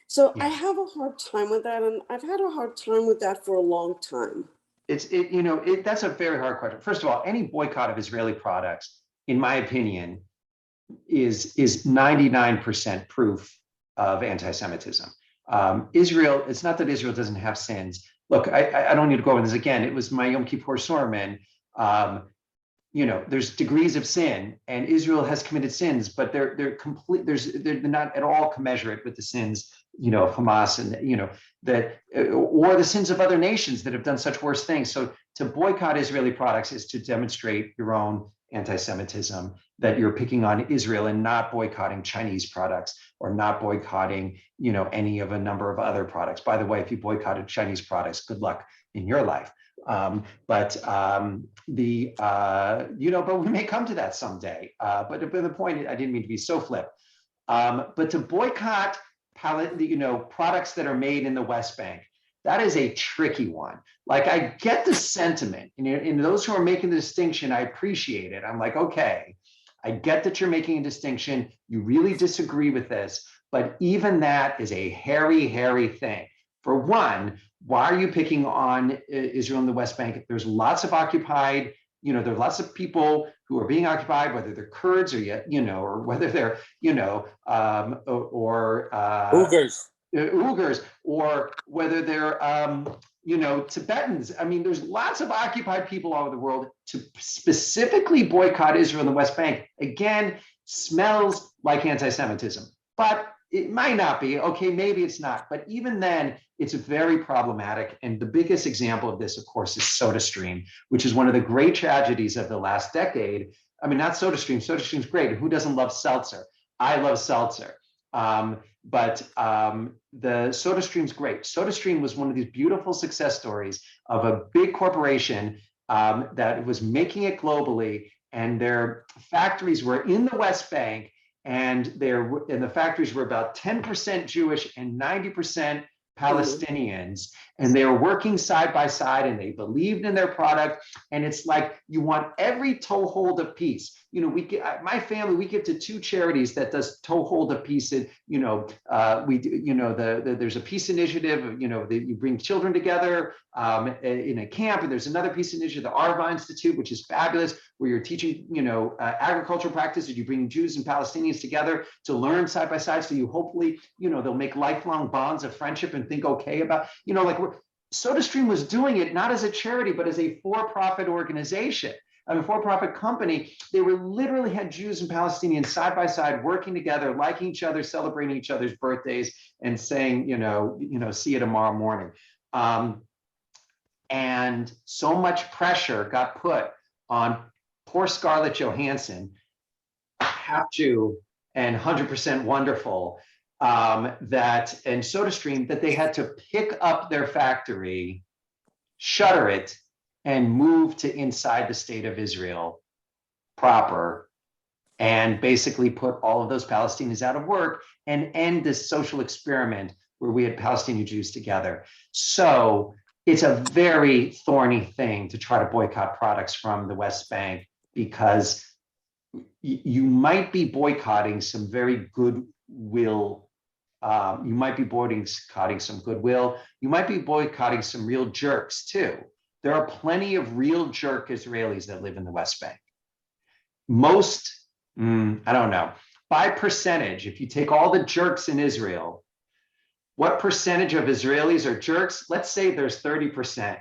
So I have a hard time with that, and I've had a hard time with that for a long time. That's a very hard question. First of all, any boycott of Israeli products, in my opinion, is 99% proof of anti-Semitism. Israel, it's not that Israel doesn't have sins. Look, I don't need to go over this again. It was my Yom Kippur sermon. There's degrees of sin, and Israel has committed sins, but they're complete. They're not at all commensurate with the sins, of Hamas and or the sins of other nations that have done such worse things. So to boycott Israeli products is to demonstrate your own anti-Semitism, that you're picking on Israel and not boycotting Chinese products or not boycotting, any of a number of other products. By the way, if you boycotted Chinese products, good luck in your life. But we may come to that someday. But the point, I didn't mean to be so flip. But to boycott products that are made in the West Bank, that is a tricky one. Like, I get the sentiment, and those who are making the distinction, I appreciate it. I'm like, okay, I get that you're making a distinction. You really disagree with this, but even that is a hairy, hairy thing. For one, why are you picking on Israel and the West Bank? There's lots of occupied, there are lots of people who are being occupied, whether they're Kurds or, or whether they're, Uyghurs, or whether they're, Tibetans. I mean, there's lots of occupied people all over the world. To specifically boycott Israel and the West Bank, again, smells like anti-Semitism, but it might not be. Okay, maybe it's not. But even then, it's very problematic. And the biggest example of this, of course, is SodaStream, which is one of the great tragedies of the last decade. I mean, not SodaStream. SodaStream's great. Who doesn't love seltzer? I love seltzer. But the SodaStream's great. SodaStream was one of these beautiful success stories of a big corporation that was making it globally, and their factories were in the West Bank, and the factories were about 10% Jewish and 90% Palestinians, and they were working side by side, and they believed in their product. And it's like, you want every toehold of peace. My family, we give to 2 charities that does toehold of peace. And there's a peace initiative. You bring children together in a camp, and there's another peace initiative, the Arva Institute, which is fabulous, where you're teaching agricultural practices. You bring Jews and Palestinians together to learn side by side. So you hopefully they'll make lifelong bonds of friendship and think okay about SodaStream was doing it not as a charity, but as a for-profit organization. A for-profit company. They were literally had Jews and Palestinians side by side, working together, liking each other, celebrating each other's birthdays, and saying, see you tomorrow morning. And so much pressure got put on poor Scarlett Johansson, half Jew and 100% wonderful, and SodaStream, that they had to pick up their factory, shutter it, and move to inside the state of Israel proper, and basically put all of those Palestinians out of work and end this social experiment where we had Palestinian Jews together. So it's a very thorny thing to try to boycott products from the West Bank, because you might be boycotting some very goodwill. You might be boycotting some goodwill. You might be boycotting some real jerks too. there are plenty of real jerk Israelis that live in the West Bank. Most, I don't know, by percentage, if you take all the jerks in Israel, what percentage of Israelis are jerks? Let's say there's 30%.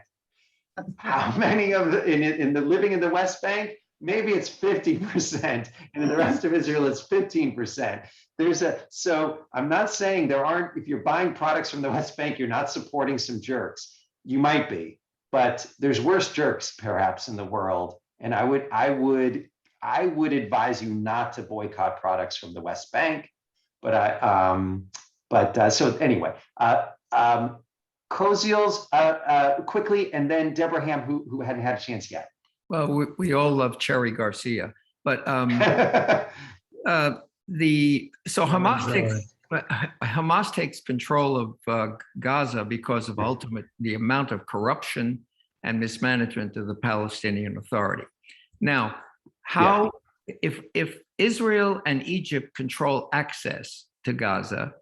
How many of the, in the living in the West Bank? Maybe it's 50%, and in the rest of Israel, it's 15%. So I'm not saying there aren't, if you're buying products from the West Bank, you're not supporting some jerks. You might be, but there's worse jerks perhaps in the world. And I would advise you not to boycott products from the West Bank. So anyway, Koziel's quickly, and then Deborah Ham, who hadn't had a chance yet. Well, we all love Cherry Garcia, but Hamas takes control of Gaza because of the amount of corruption and mismanagement of the Palestinian Authority. Now, if Israel and Egypt control access to Gaza,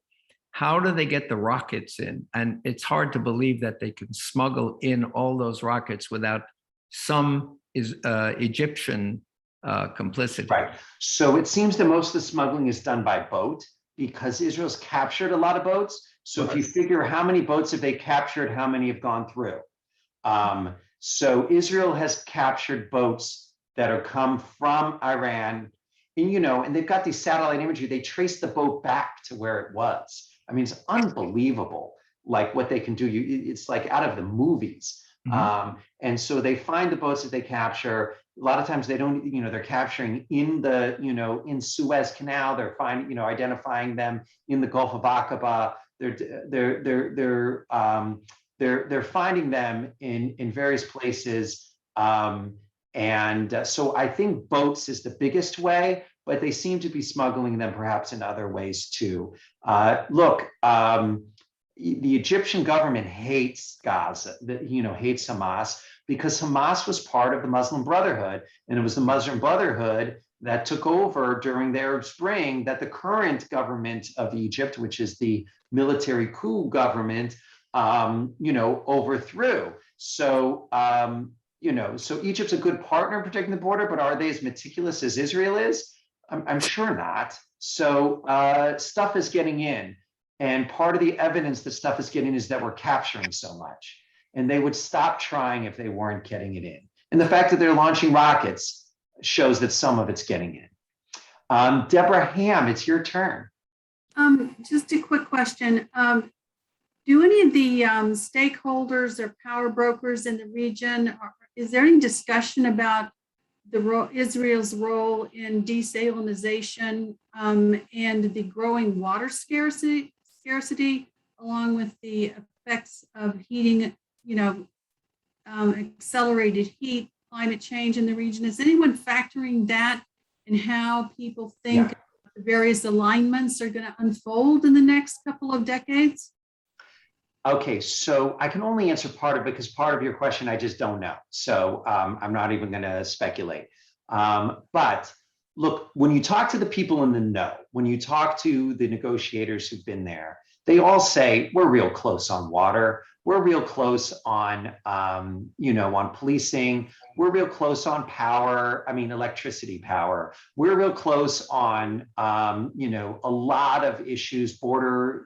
how do they get the rockets in? And it's hard to believe that they can smuggle in all those rockets without some Egyptian complicity. Right. So it seems that most of the smuggling is done by boat because Israel's captured a lot of boats. So if you figure how many boats have they captured, how many have gone through. So Israel has captured boats that are come from Iran, and they've got these satellite imagery. They trace the boat back to where it was. I mean, it's unbelievable, like what they can do. It's like out of the movies. And so they find the boats that they capture. A lot of times they don't, they're capturing in the, in Suez Canal. They're finding, identifying them in the Gulf of Aqaba. They're finding them in various places. So I think boats is the biggest way, but they seem to be smuggling them perhaps in other ways too. The Egyptian government hates Gaza, hates Hamas, because Hamas was part of the Muslim Brotherhood, and it was the Muslim Brotherhood that took over during the Arab Spring that the current government of Egypt, which is the military coup government, overthrew. So, so Egypt's a good partner in protecting the border, but are they as meticulous as Israel is? I'm sure not. So stuff is getting in. And part of the evidence that stuff is getting is that we're capturing so much. And they would stop trying if they weren't getting it in. And the fact that they're launching rockets shows that some of it's getting in. Deborah Ham, it's your turn. Just a quick question. Do any of the stakeholders or power brokers in the region, is there any discussion about Israel's role in desalinization and the growing water scarcity, along with the effects of heating, accelerated heat, climate change in the region? Is anyone factoring that and how people think the various alignments are going to unfold in the next couple of decades? Okay, so I can only answer part of it because part of your question I just don't know. So I'm not even going to speculate. But look, when you talk to the people in the know, when you talk to the negotiators who've been there, they all say we're real close on water. We're real close on, on policing. We're real close on power. I mean, electricity power. We're real close on, a lot of issues, border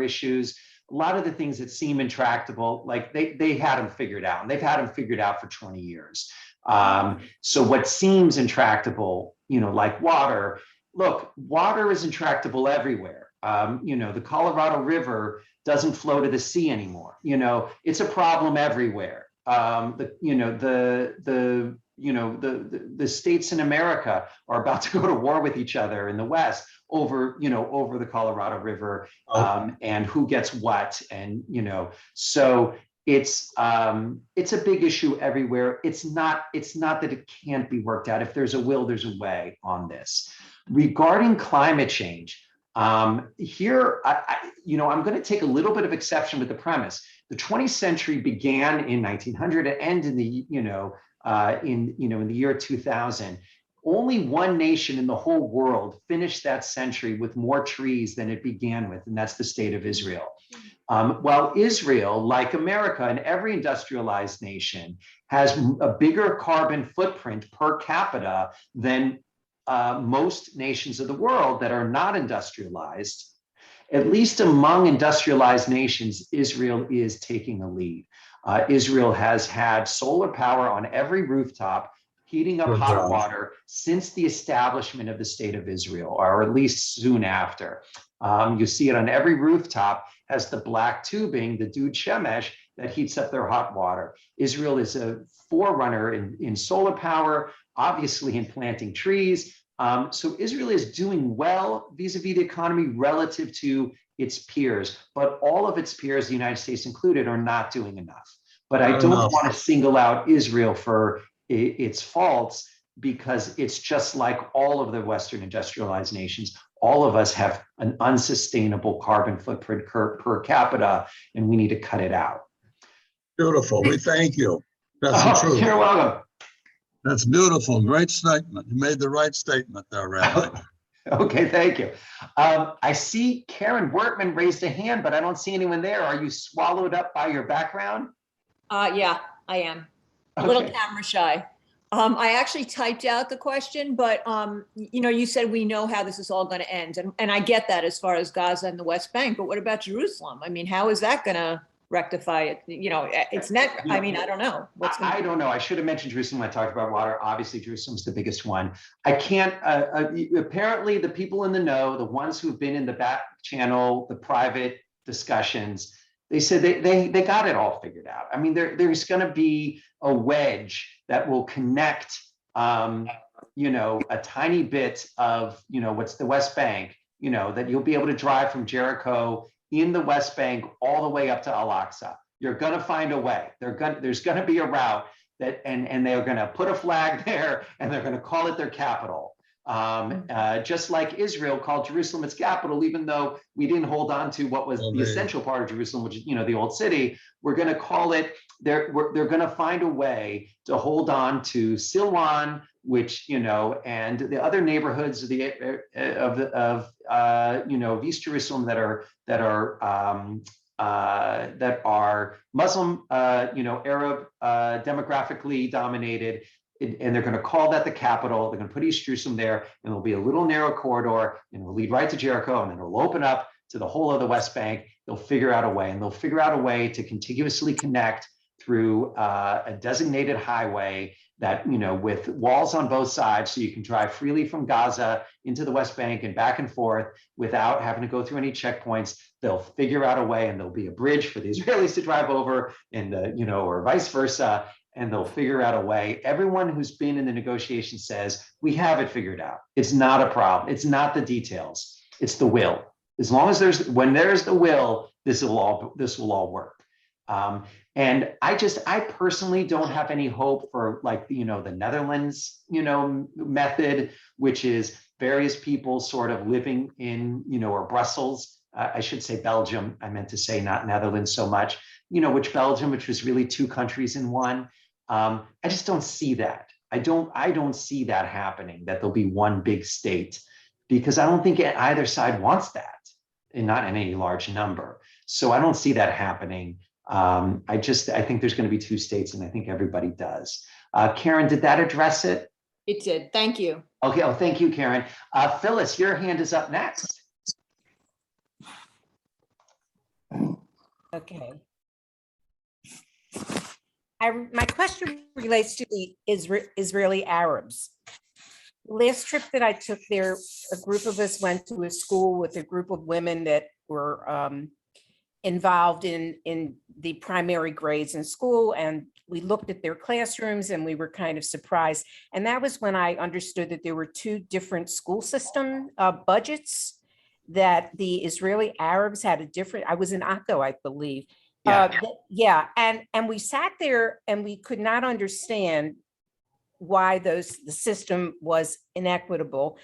issues. A lot of the things that seem intractable, like they had them figured out, and they've had them figured out for 20 years. So what seems intractable, like water, look, water is intractable everywhere. The Colorado River doesn't flow to the sea anymore. It's a problem everywhere. The states in America are about to go to war with each other in the West over the Colorado River, and who gets what, and so it's a big issue everywhere. It's not that it can't be worked out. If there's a will, there's a way on this. Regarding climate change, here, I'm going to take a little bit of exception with the premise. The 20th century began in 1900 and end in the in the year 2000. Only one nation in the whole world finished that century with more trees than it began with, and that's the state of Israel. While Israel, like America and every industrialized nation, has a bigger carbon footprint per capita than most nations of the world that are not industrialized. At least among industrialized nations, Israel is taking the lead. Israel has had solar power on every rooftop, heating up hot water since the establishment of the state of Israel, or at least soon after. You see it on every rooftop, has the black tubing, the dud shemesh, that heats up their hot water. Israel is a forerunner in solar power, obviously in planting trees. So Israel is doing well vis-a-vis the economy relative to its peers, but all of its peers, the United States included, are not doing enough. But I don't want to single out Israel for its faults, because it's just like all of the Western industrialized nations. All of us have an unsustainable carbon footprint per capita, and we need to cut it out. Beautiful. We thank you. That's the truth. You're welcome. That's beautiful. Great statement. You made the right statement there, Rabbi. Okay, thank you. I see Karen Wortman raised a hand, but I don't see anyone there. Are you swallowed up by your background? Yeah, I am. A little camera shy. I actually typed out the question, but you said we know how this is all going to end, and I get that as far as Gaza and the West Bank. But what about Jerusalem? I mean, how is that going to rectify it? It's net. I mean, I don't know. I don't know. I should have mentioned Jerusalem when I talked about water. Obviously, Jerusalem's the biggest one. I can't. Apparently, the people in the know, the ones who've been in the back channel, the private discussions, they said they got it all figured out. I mean, there's going to be a wedge that will connect, a tiny bit of, what's the West Bank, that you'll be able to drive from Jericho in the West Bank all the way up to Al-Aqsa. You're going to find a way. There's going to be a route that, and they're going to put a flag there, and they're going to call it their capital. Just like Israel called Jerusalem its capital, even though we didn't hold on to what was the essential part of Jerusalem, which is, the old city. We're going to call it, they're going to find a way to hold on to Silwan, which, and the other neighborhoods of East Jerusalem that are Muslim, Arab, demographically dominated. And they're going to call that the capital. They're going to put East Jerusalem there, and there'll be a little narrow corridor, and it'll lead right to Jericho, and then it'll open up to the whole of the West Bank. They'll figure out a way, and they'll figure out a way to contiguously connect through a designated highway that, with walls on both sides, so you can drive freely from Gaza into the West Bank and back and forth without having to go through any checkpoints. They'll figure out a way, and there'll be a bridge for the Israelis to drive over, and or vice versa. And they'll figure out a way. Everyone who's been in the negotiation says, we have it figured out. It's not a problem. It's not the details. It's the will. As long as when there's the will, this will all work. And I personally don't have any hope for the Netherlands, method, which is various people sort of living in, or Brussels. I should say Belgium. I meant to say not Netherlands so much, Belgium, which was really two countries in one. I just don't see that. I don't see that happening, that there'll be one big state, because I don't think either side wants that, and not in any large number. So I don't see that happening. I think there's going to be two states, and I think everybody does. Karen, did that address it? It did. Thank you. Okay. Oh, thank you, Karen. Phyllis, your hand is up next. Okay. My question relates to the Israeli Arabs. The last trip that I took there, a group of us went to a school with a group of women that were involved in the primary grades in school, and we looked at their classrooms and we were kind of surprised. And that was when I understood that there were two different school system budgets, that the Israeli Arabs had a different, I was in Akko, I believe. And we sat there and we could not understand why the system was inequitable,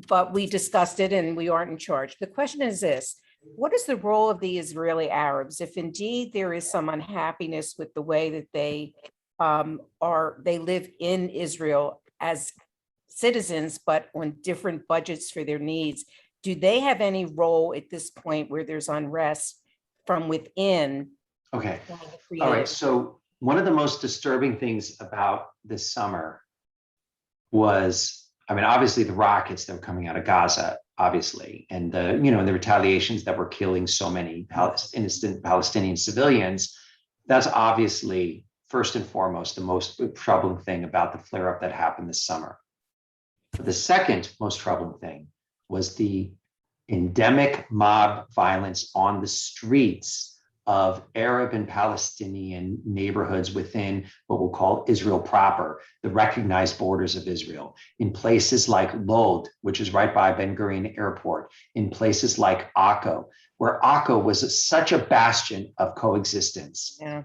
but we discussed it and we aren't in charge. The question is this: what is the role of the Israeli Arabs if indeed there is some unhappiness with the way that they live in Israel as citizens, but on different budgets for their needs? Do they have any role at this point where there's unrest from within. Okay. trying to All right. create- So one of the most disturbing things about this summer was, I mean, obviously the rockets that were coming out of Gaza, obviously, and the, you know, the retaliations that were killing so many innocent Palestinian civilians. That's obviously first and foremost the most troubling thing about the flare-up that happened this summer. But the second most troubling thing was the endemic mob violence on the streets of Arab and Palestinian neighborhoods within what we'll call Israel proper, the recognized borders of Israel, in places like Lod, which is right by Ben Gurion Airport, in places like Akko, where Akko was such a bastion of coexistence. Yeah.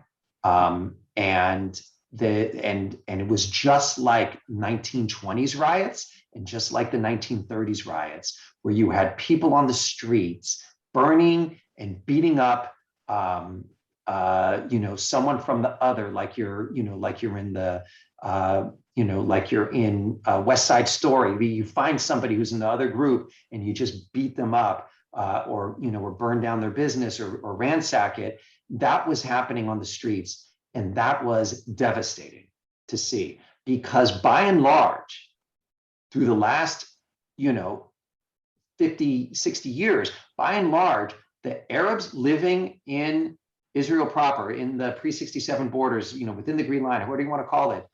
And it was just like 1920s riots and just like the 1930s riots, where you had people on the streets burning and beating up you know, someone from the other, like you're in the like you're in West Side Story. You find somebody who's in the other group and you just beat them up, or burn down their business or ransack it. That was happening on the streets, and that was devastating to see, because by and large, through the last 50, 60 years, by and large, the Arabs living in Israel proper, in the pre-67 borders, within the Green Line, whatever you want to call it,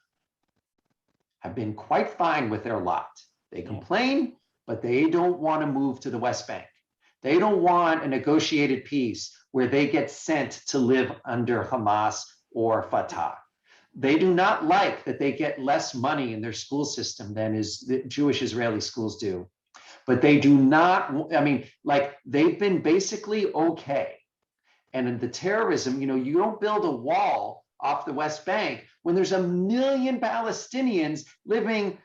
have been quite fine with their lot. They complain, but they don't want to move to the West Bank. They don't want a negotiated peace where they get sent to live under Hamas or Fatah. They do not like that they get less money in their school system than the Jewish Israeli schools do. But they do not, I mean, like, they've been basically okay. And in the terrorism, you don't build a wall off the West Bank when there's 1 million Palestinians living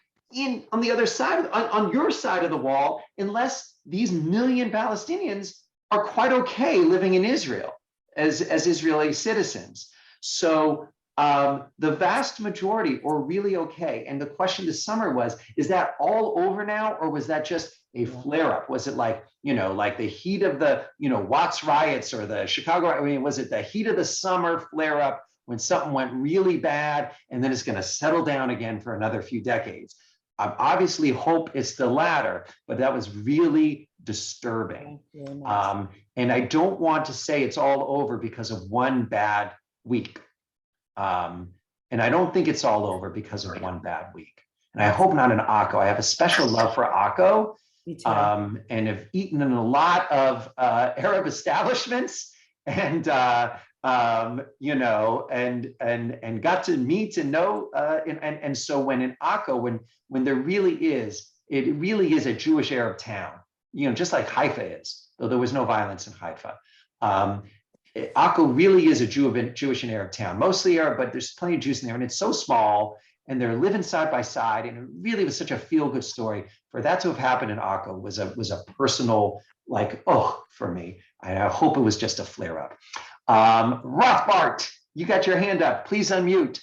on the other side, on your side of the wall, unless these 1 million Palestinians are quite okay living in Israel as Israeli citizens. So the vast majority are really okay. And the question this summer was, is that all over now, or was that just a flare-up? Was it like, like the heat of the, Watts riots or the Chicago, I mean, was it the heat of the summer flare-up when something went really bad and then it's going to settle down again for another few decades? I obviously hope it's the latter, but that was really disturbing. And I don't want to say it's all over because of one bad week. And I don't think it's all over because of one bad week. And I hope not in Akko. I have a special love for Akko, and have eaten in a lot of Arab establishments, and and got to meet and know. And so when in Akko, when there really is, it really is a Jewish Arab town, just like Haifa is, though there was no violence in Haifa. Akko really is a Jewish and Arab town, mostly Arab, but there's plenty of Jews in there, and it's so small, and they're living side by side, and it really was such a feel-good story. For that to have happened in Akko was a personal, for me. I hope it was just a flare-up. Rothbart, you got your hand up. Please unmute.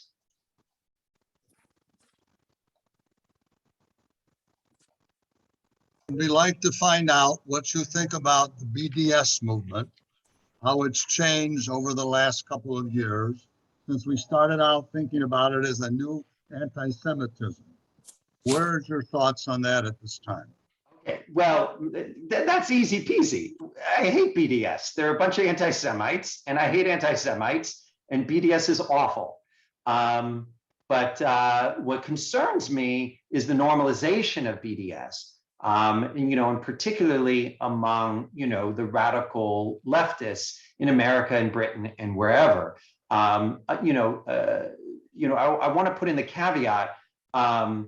We'd like to find out what you think about the BDS movement, how it's changed over the last couple of years, since we started out thinking about it as a new anti-Semitism. Where's your thoughts on that at this time? Okay, well, that's easy peasy. I hate BDS. They're a bunch of anti-Semites, and I hate anti-Semites, and BDS is awful. But what concerns me is the normalization of BDS. And particularly among, the radical leftists in America and Britain and wherever. I want to put in the caveat, I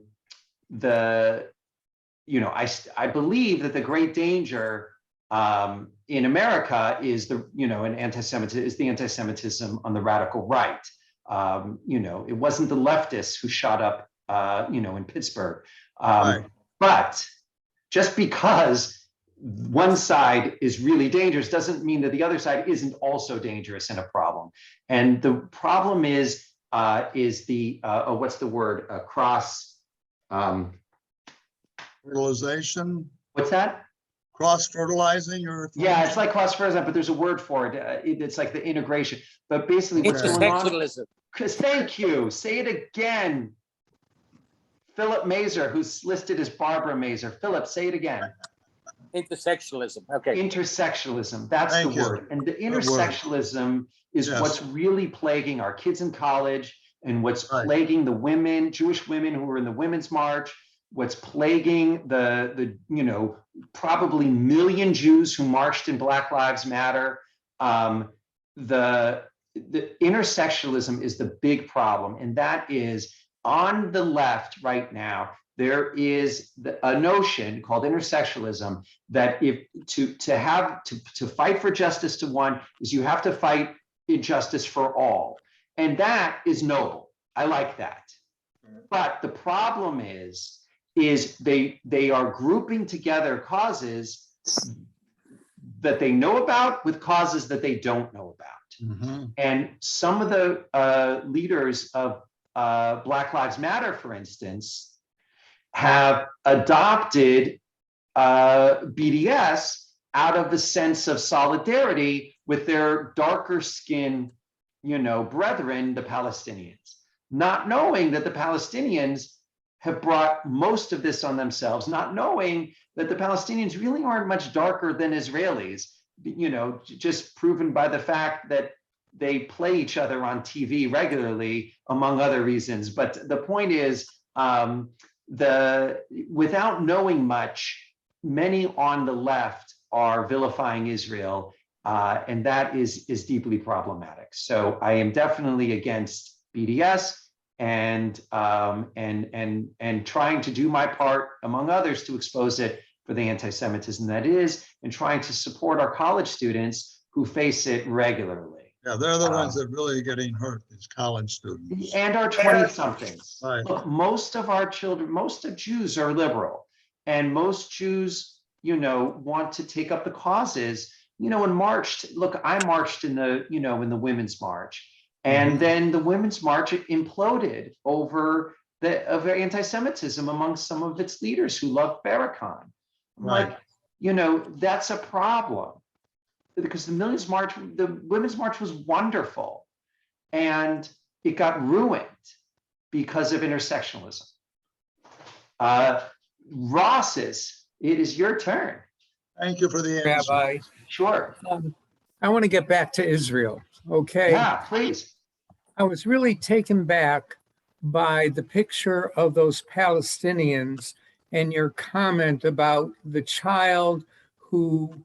believe that the great danger in America is the anti-Semitism on the radical right. It wasn't the leftists who shot up, in Pittsburgh. Right. But just because one side is really dangerous doesn't mean that the other side isn't also dangerous and a problem. And the problem is the what's the word? Cross Fertilization. What's that? cross-fertilizing or? Yeah, it's like cross-fertilizing, but there's a word for it. It's like the integration. But basically what's going on? Intersectionalism. Chris, thank you. Say it again. Philip Mazur, who's listed as Barbara Mazur. Philip, say it again. Intersectionalism. Okay. Intersectionalism, that's Thank the you. word. And the Good word. intersectionalism is Yes. what's really plaguing our kids in college and what's Right. plaguing the women, Jewish women who were in the Women's March, what's plaguing the probably million Jews who marched in Black Lives Matter. The intersectionalism is the big problem. And that is on the left right now, there is a notion called intersectionalism that if to fight for justice to one is you have to fight injustice for all. And that is noble. I like that. But the problem is they are grouping together causes that they know about with causes that they don't know about. Mm-hmm. And some of the leaders of Black Lives Matter, for instance, have adopted BDS out of the sense of solidarity with their darker skinned, brethren, the Palestinians, not knowing that the Palestinians have brought most of this on themselves, not knowing that the Palestinians really aren't much darker than Israelis, just proven by the fact that they play each other on TV regularly, among other reasons. But the point is, without knowing much, many on the left are vilifying Israel, and that is deeply problematic. So I am definitely against BDS and trying to do my part, among others, to expose it for the anti-Semitism that is, and trying to support our college students who face it regularly. Yeah, they're the ones that really are getting hurt, these college students. And our 20-somethings. Right. Look, most of our children, most of Jews are liberal, and most Jews, want to take up the causes, and marched. Look, I marched in the, in the Women's March, and then the Women's March imploded over anti-Semitism among some of its leaders who loved Farrakhan. Right. Like, that's a problem. Because the Women's March was wonderful, and it got ruined because of intersectionalism. Ross's, it is your turn. Thank you for the answer. Rabbi, Sure. I want to get back to Israel, okay? Yeah, please. I was really taken back by the picture of those Palestinians and your comment about the child who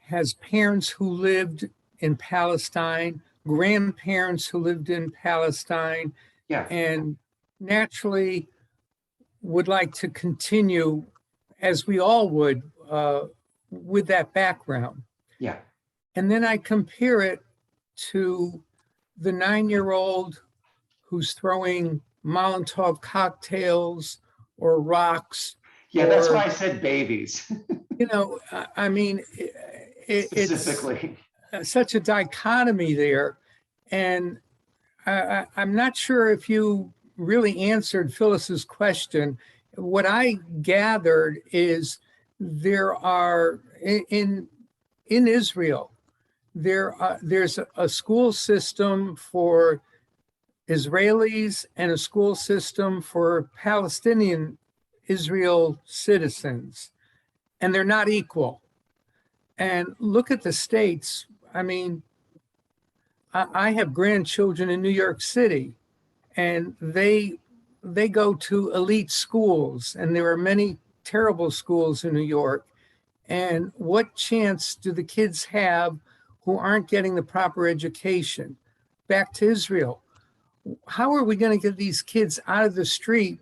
has parents who lived in Palestine, grandparents who lived in Palestine, and naturally would like to continue, as we all would, with that background. Yeah. And then I compare it to the 9-year-old who's throwing Molotov cocktails or rocks. Yeah, that's why I said babies. I mean, specifically. It's such a dichotomy there. And I'm not sure if you really answered Phyllis's question. What I gathered is there are, in Israel, there's a school system for Israelis and a school system for Palestinian Israel citizens, and they're not equal. And look at the states. I mean, I have grandchildren in New York City, and they go to elite schools, and there are many terrible schools in New York. And what chance do the kids have who aren't getting the proper education? Back to Israel. How are we going to get these kids out of the street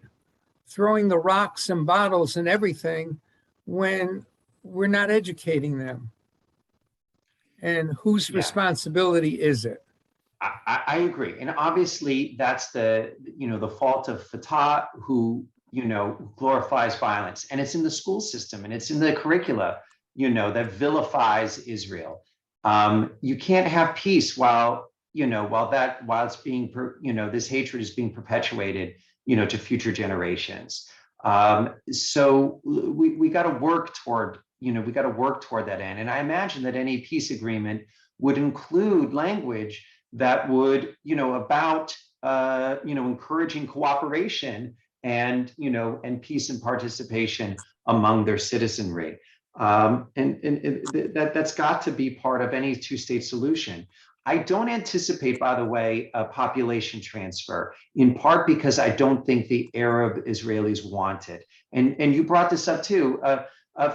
throwing the rocks and bottles and everything when we're not educating them? And whose responsibility is it? I agree. And obviously that's the fault of Fatah, who, glorifies violence. And it's in the school system and it's in the curricula, that vilifies Israel. You can't have peace while it's being, this hatred is being perpetuated, to future generations. So we got to work toward we got to work toward that end. And I imagine that any peace agreement would include language that would, about, encouraging cooperation and, and peace and participation among their citizenry. That's got to be part of any two-state solution. I don't anticipate, by the way, a population transfer, in part because I don't think the Arab Israelis want it. And you brought this up too.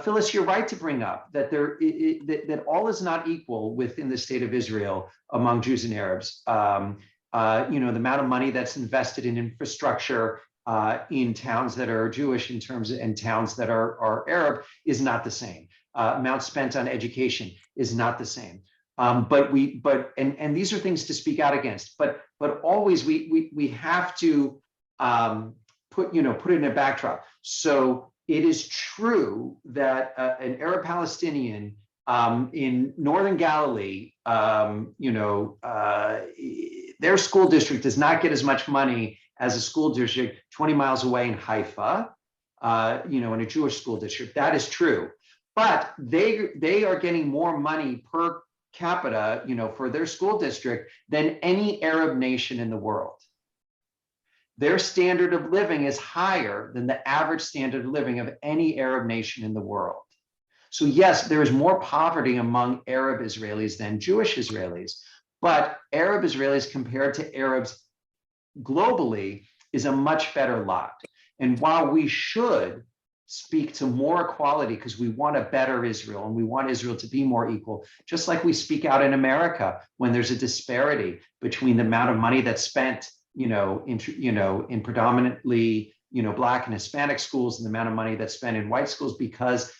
Phyllis, you're right to bring up that that all is not equal within the state of Israel among Jews and Arabs. The amount of money that's invested in infrastructure in towns that are Jewish and towns that are Arab is not the same. Amount spent on education is not the same. But these are things to speak out against. But always we have to put it in a backdrop. So it is true that an Arab Palestinian in northern Galilee, their school district does not get as much money as a school district 20 miles away in Haifa, in a Jewish school district. That is true. But they are getting more money per capita, for their school district than any Arab nation in the world. Their standard of living is higher than the average standard of living of any Arab nation in the world. So yes, there is more poverty among Arab Israelis than Jewish Israelis, but Arab Israelis compared to Arabs globally is a much better lot. And while we should speak to more equality because we want a better Israel and we want Israel to be more equal, just like we speak out in America when there's a disparity between the amount of money that's spent, in predominantly, Black and Hispanic schools and the amount of money that's spent in white schools because,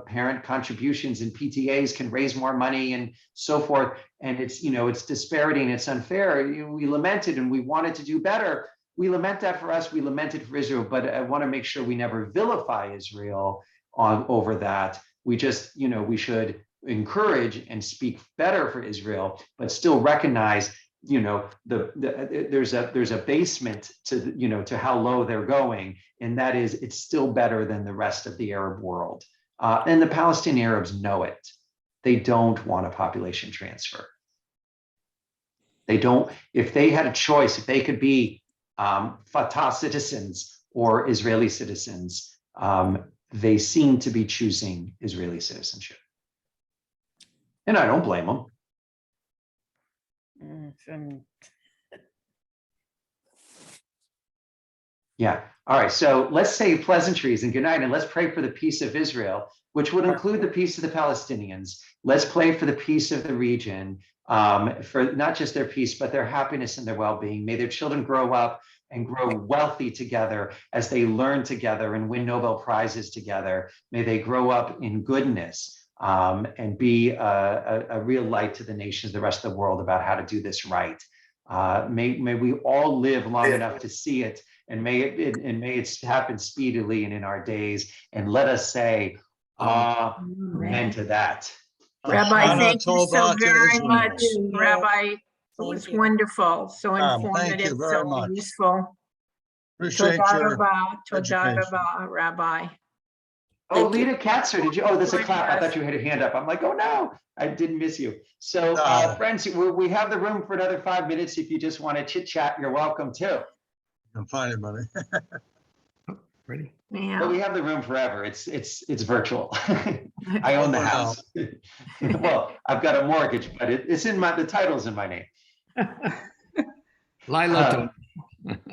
parent contributions and PTAs can raise more money and so forth. And it's, it's disparity and it's unfair. We lament it and we wanted to do better. We lament that for us, we lament it for Israel, but I want to make sure we never vilify Israel over that. We just, we should encourage and speak better for Israel, but still recognize, there's a basement to, to how low they're going. And that is, it's still better than the rest of the Arab world. And the Palestinian Arabs know it. They don't want a population transfer. They don't, if they had a choice, if they could be Fatah citizens or Israeli citizens, they seem to be choosing Israeli citizenship. And I don't blame them. Yeah. All right. So let's say pleasantries and good night, and let's pray for the peace of Israel, which would include the peace of the Palestinians. Let's pray for the peace of the region, for not just their peace, but their happiness and their well-being. May their children grow up and grow wealthy together as they learn together and win Nobel Prizes together. May they grow up in goodness and be a real light to the nations, the rest of the world, about how to do this right. May we all live long enough to see it, and may it happen speedily and in our days. And let us say, amen to that. Rabbi, thank you so very much. Rabbi, it was wonderful, so informative, so useful. Appreciate your Toda rabba, Rabbi. Oh, Lita Katzer, did you? Oh, there's a clap. I thought you had a hand up. I'm like, oh no, I didn't miss you. So friends, we have the room for another 5 minutes. If you just want to chit chat, you're welcome too. I'm fine, buddy. Ready? Yeah. But we have the room forever. It's virtual. I own the house. Well, I've got a mortgage, but it's in the title's in my name. Lila.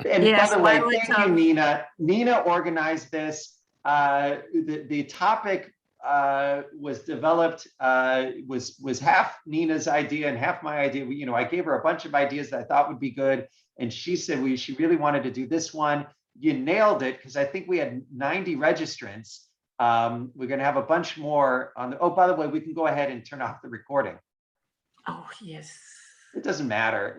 And Yes, by the way, Lila, thank you, Nina. Nina organized this. The topic was developed, was half Nina's idea and half my idea. I gave her a bunch of ideas that I thought would be good. And she said she really wanted to do this one. You nailed it, because I think we had 90 registrants. We're going to have a bunch more on the, oh, by the way, we can go ahead and turn off the recording. Oh, yes. It doesn't matter.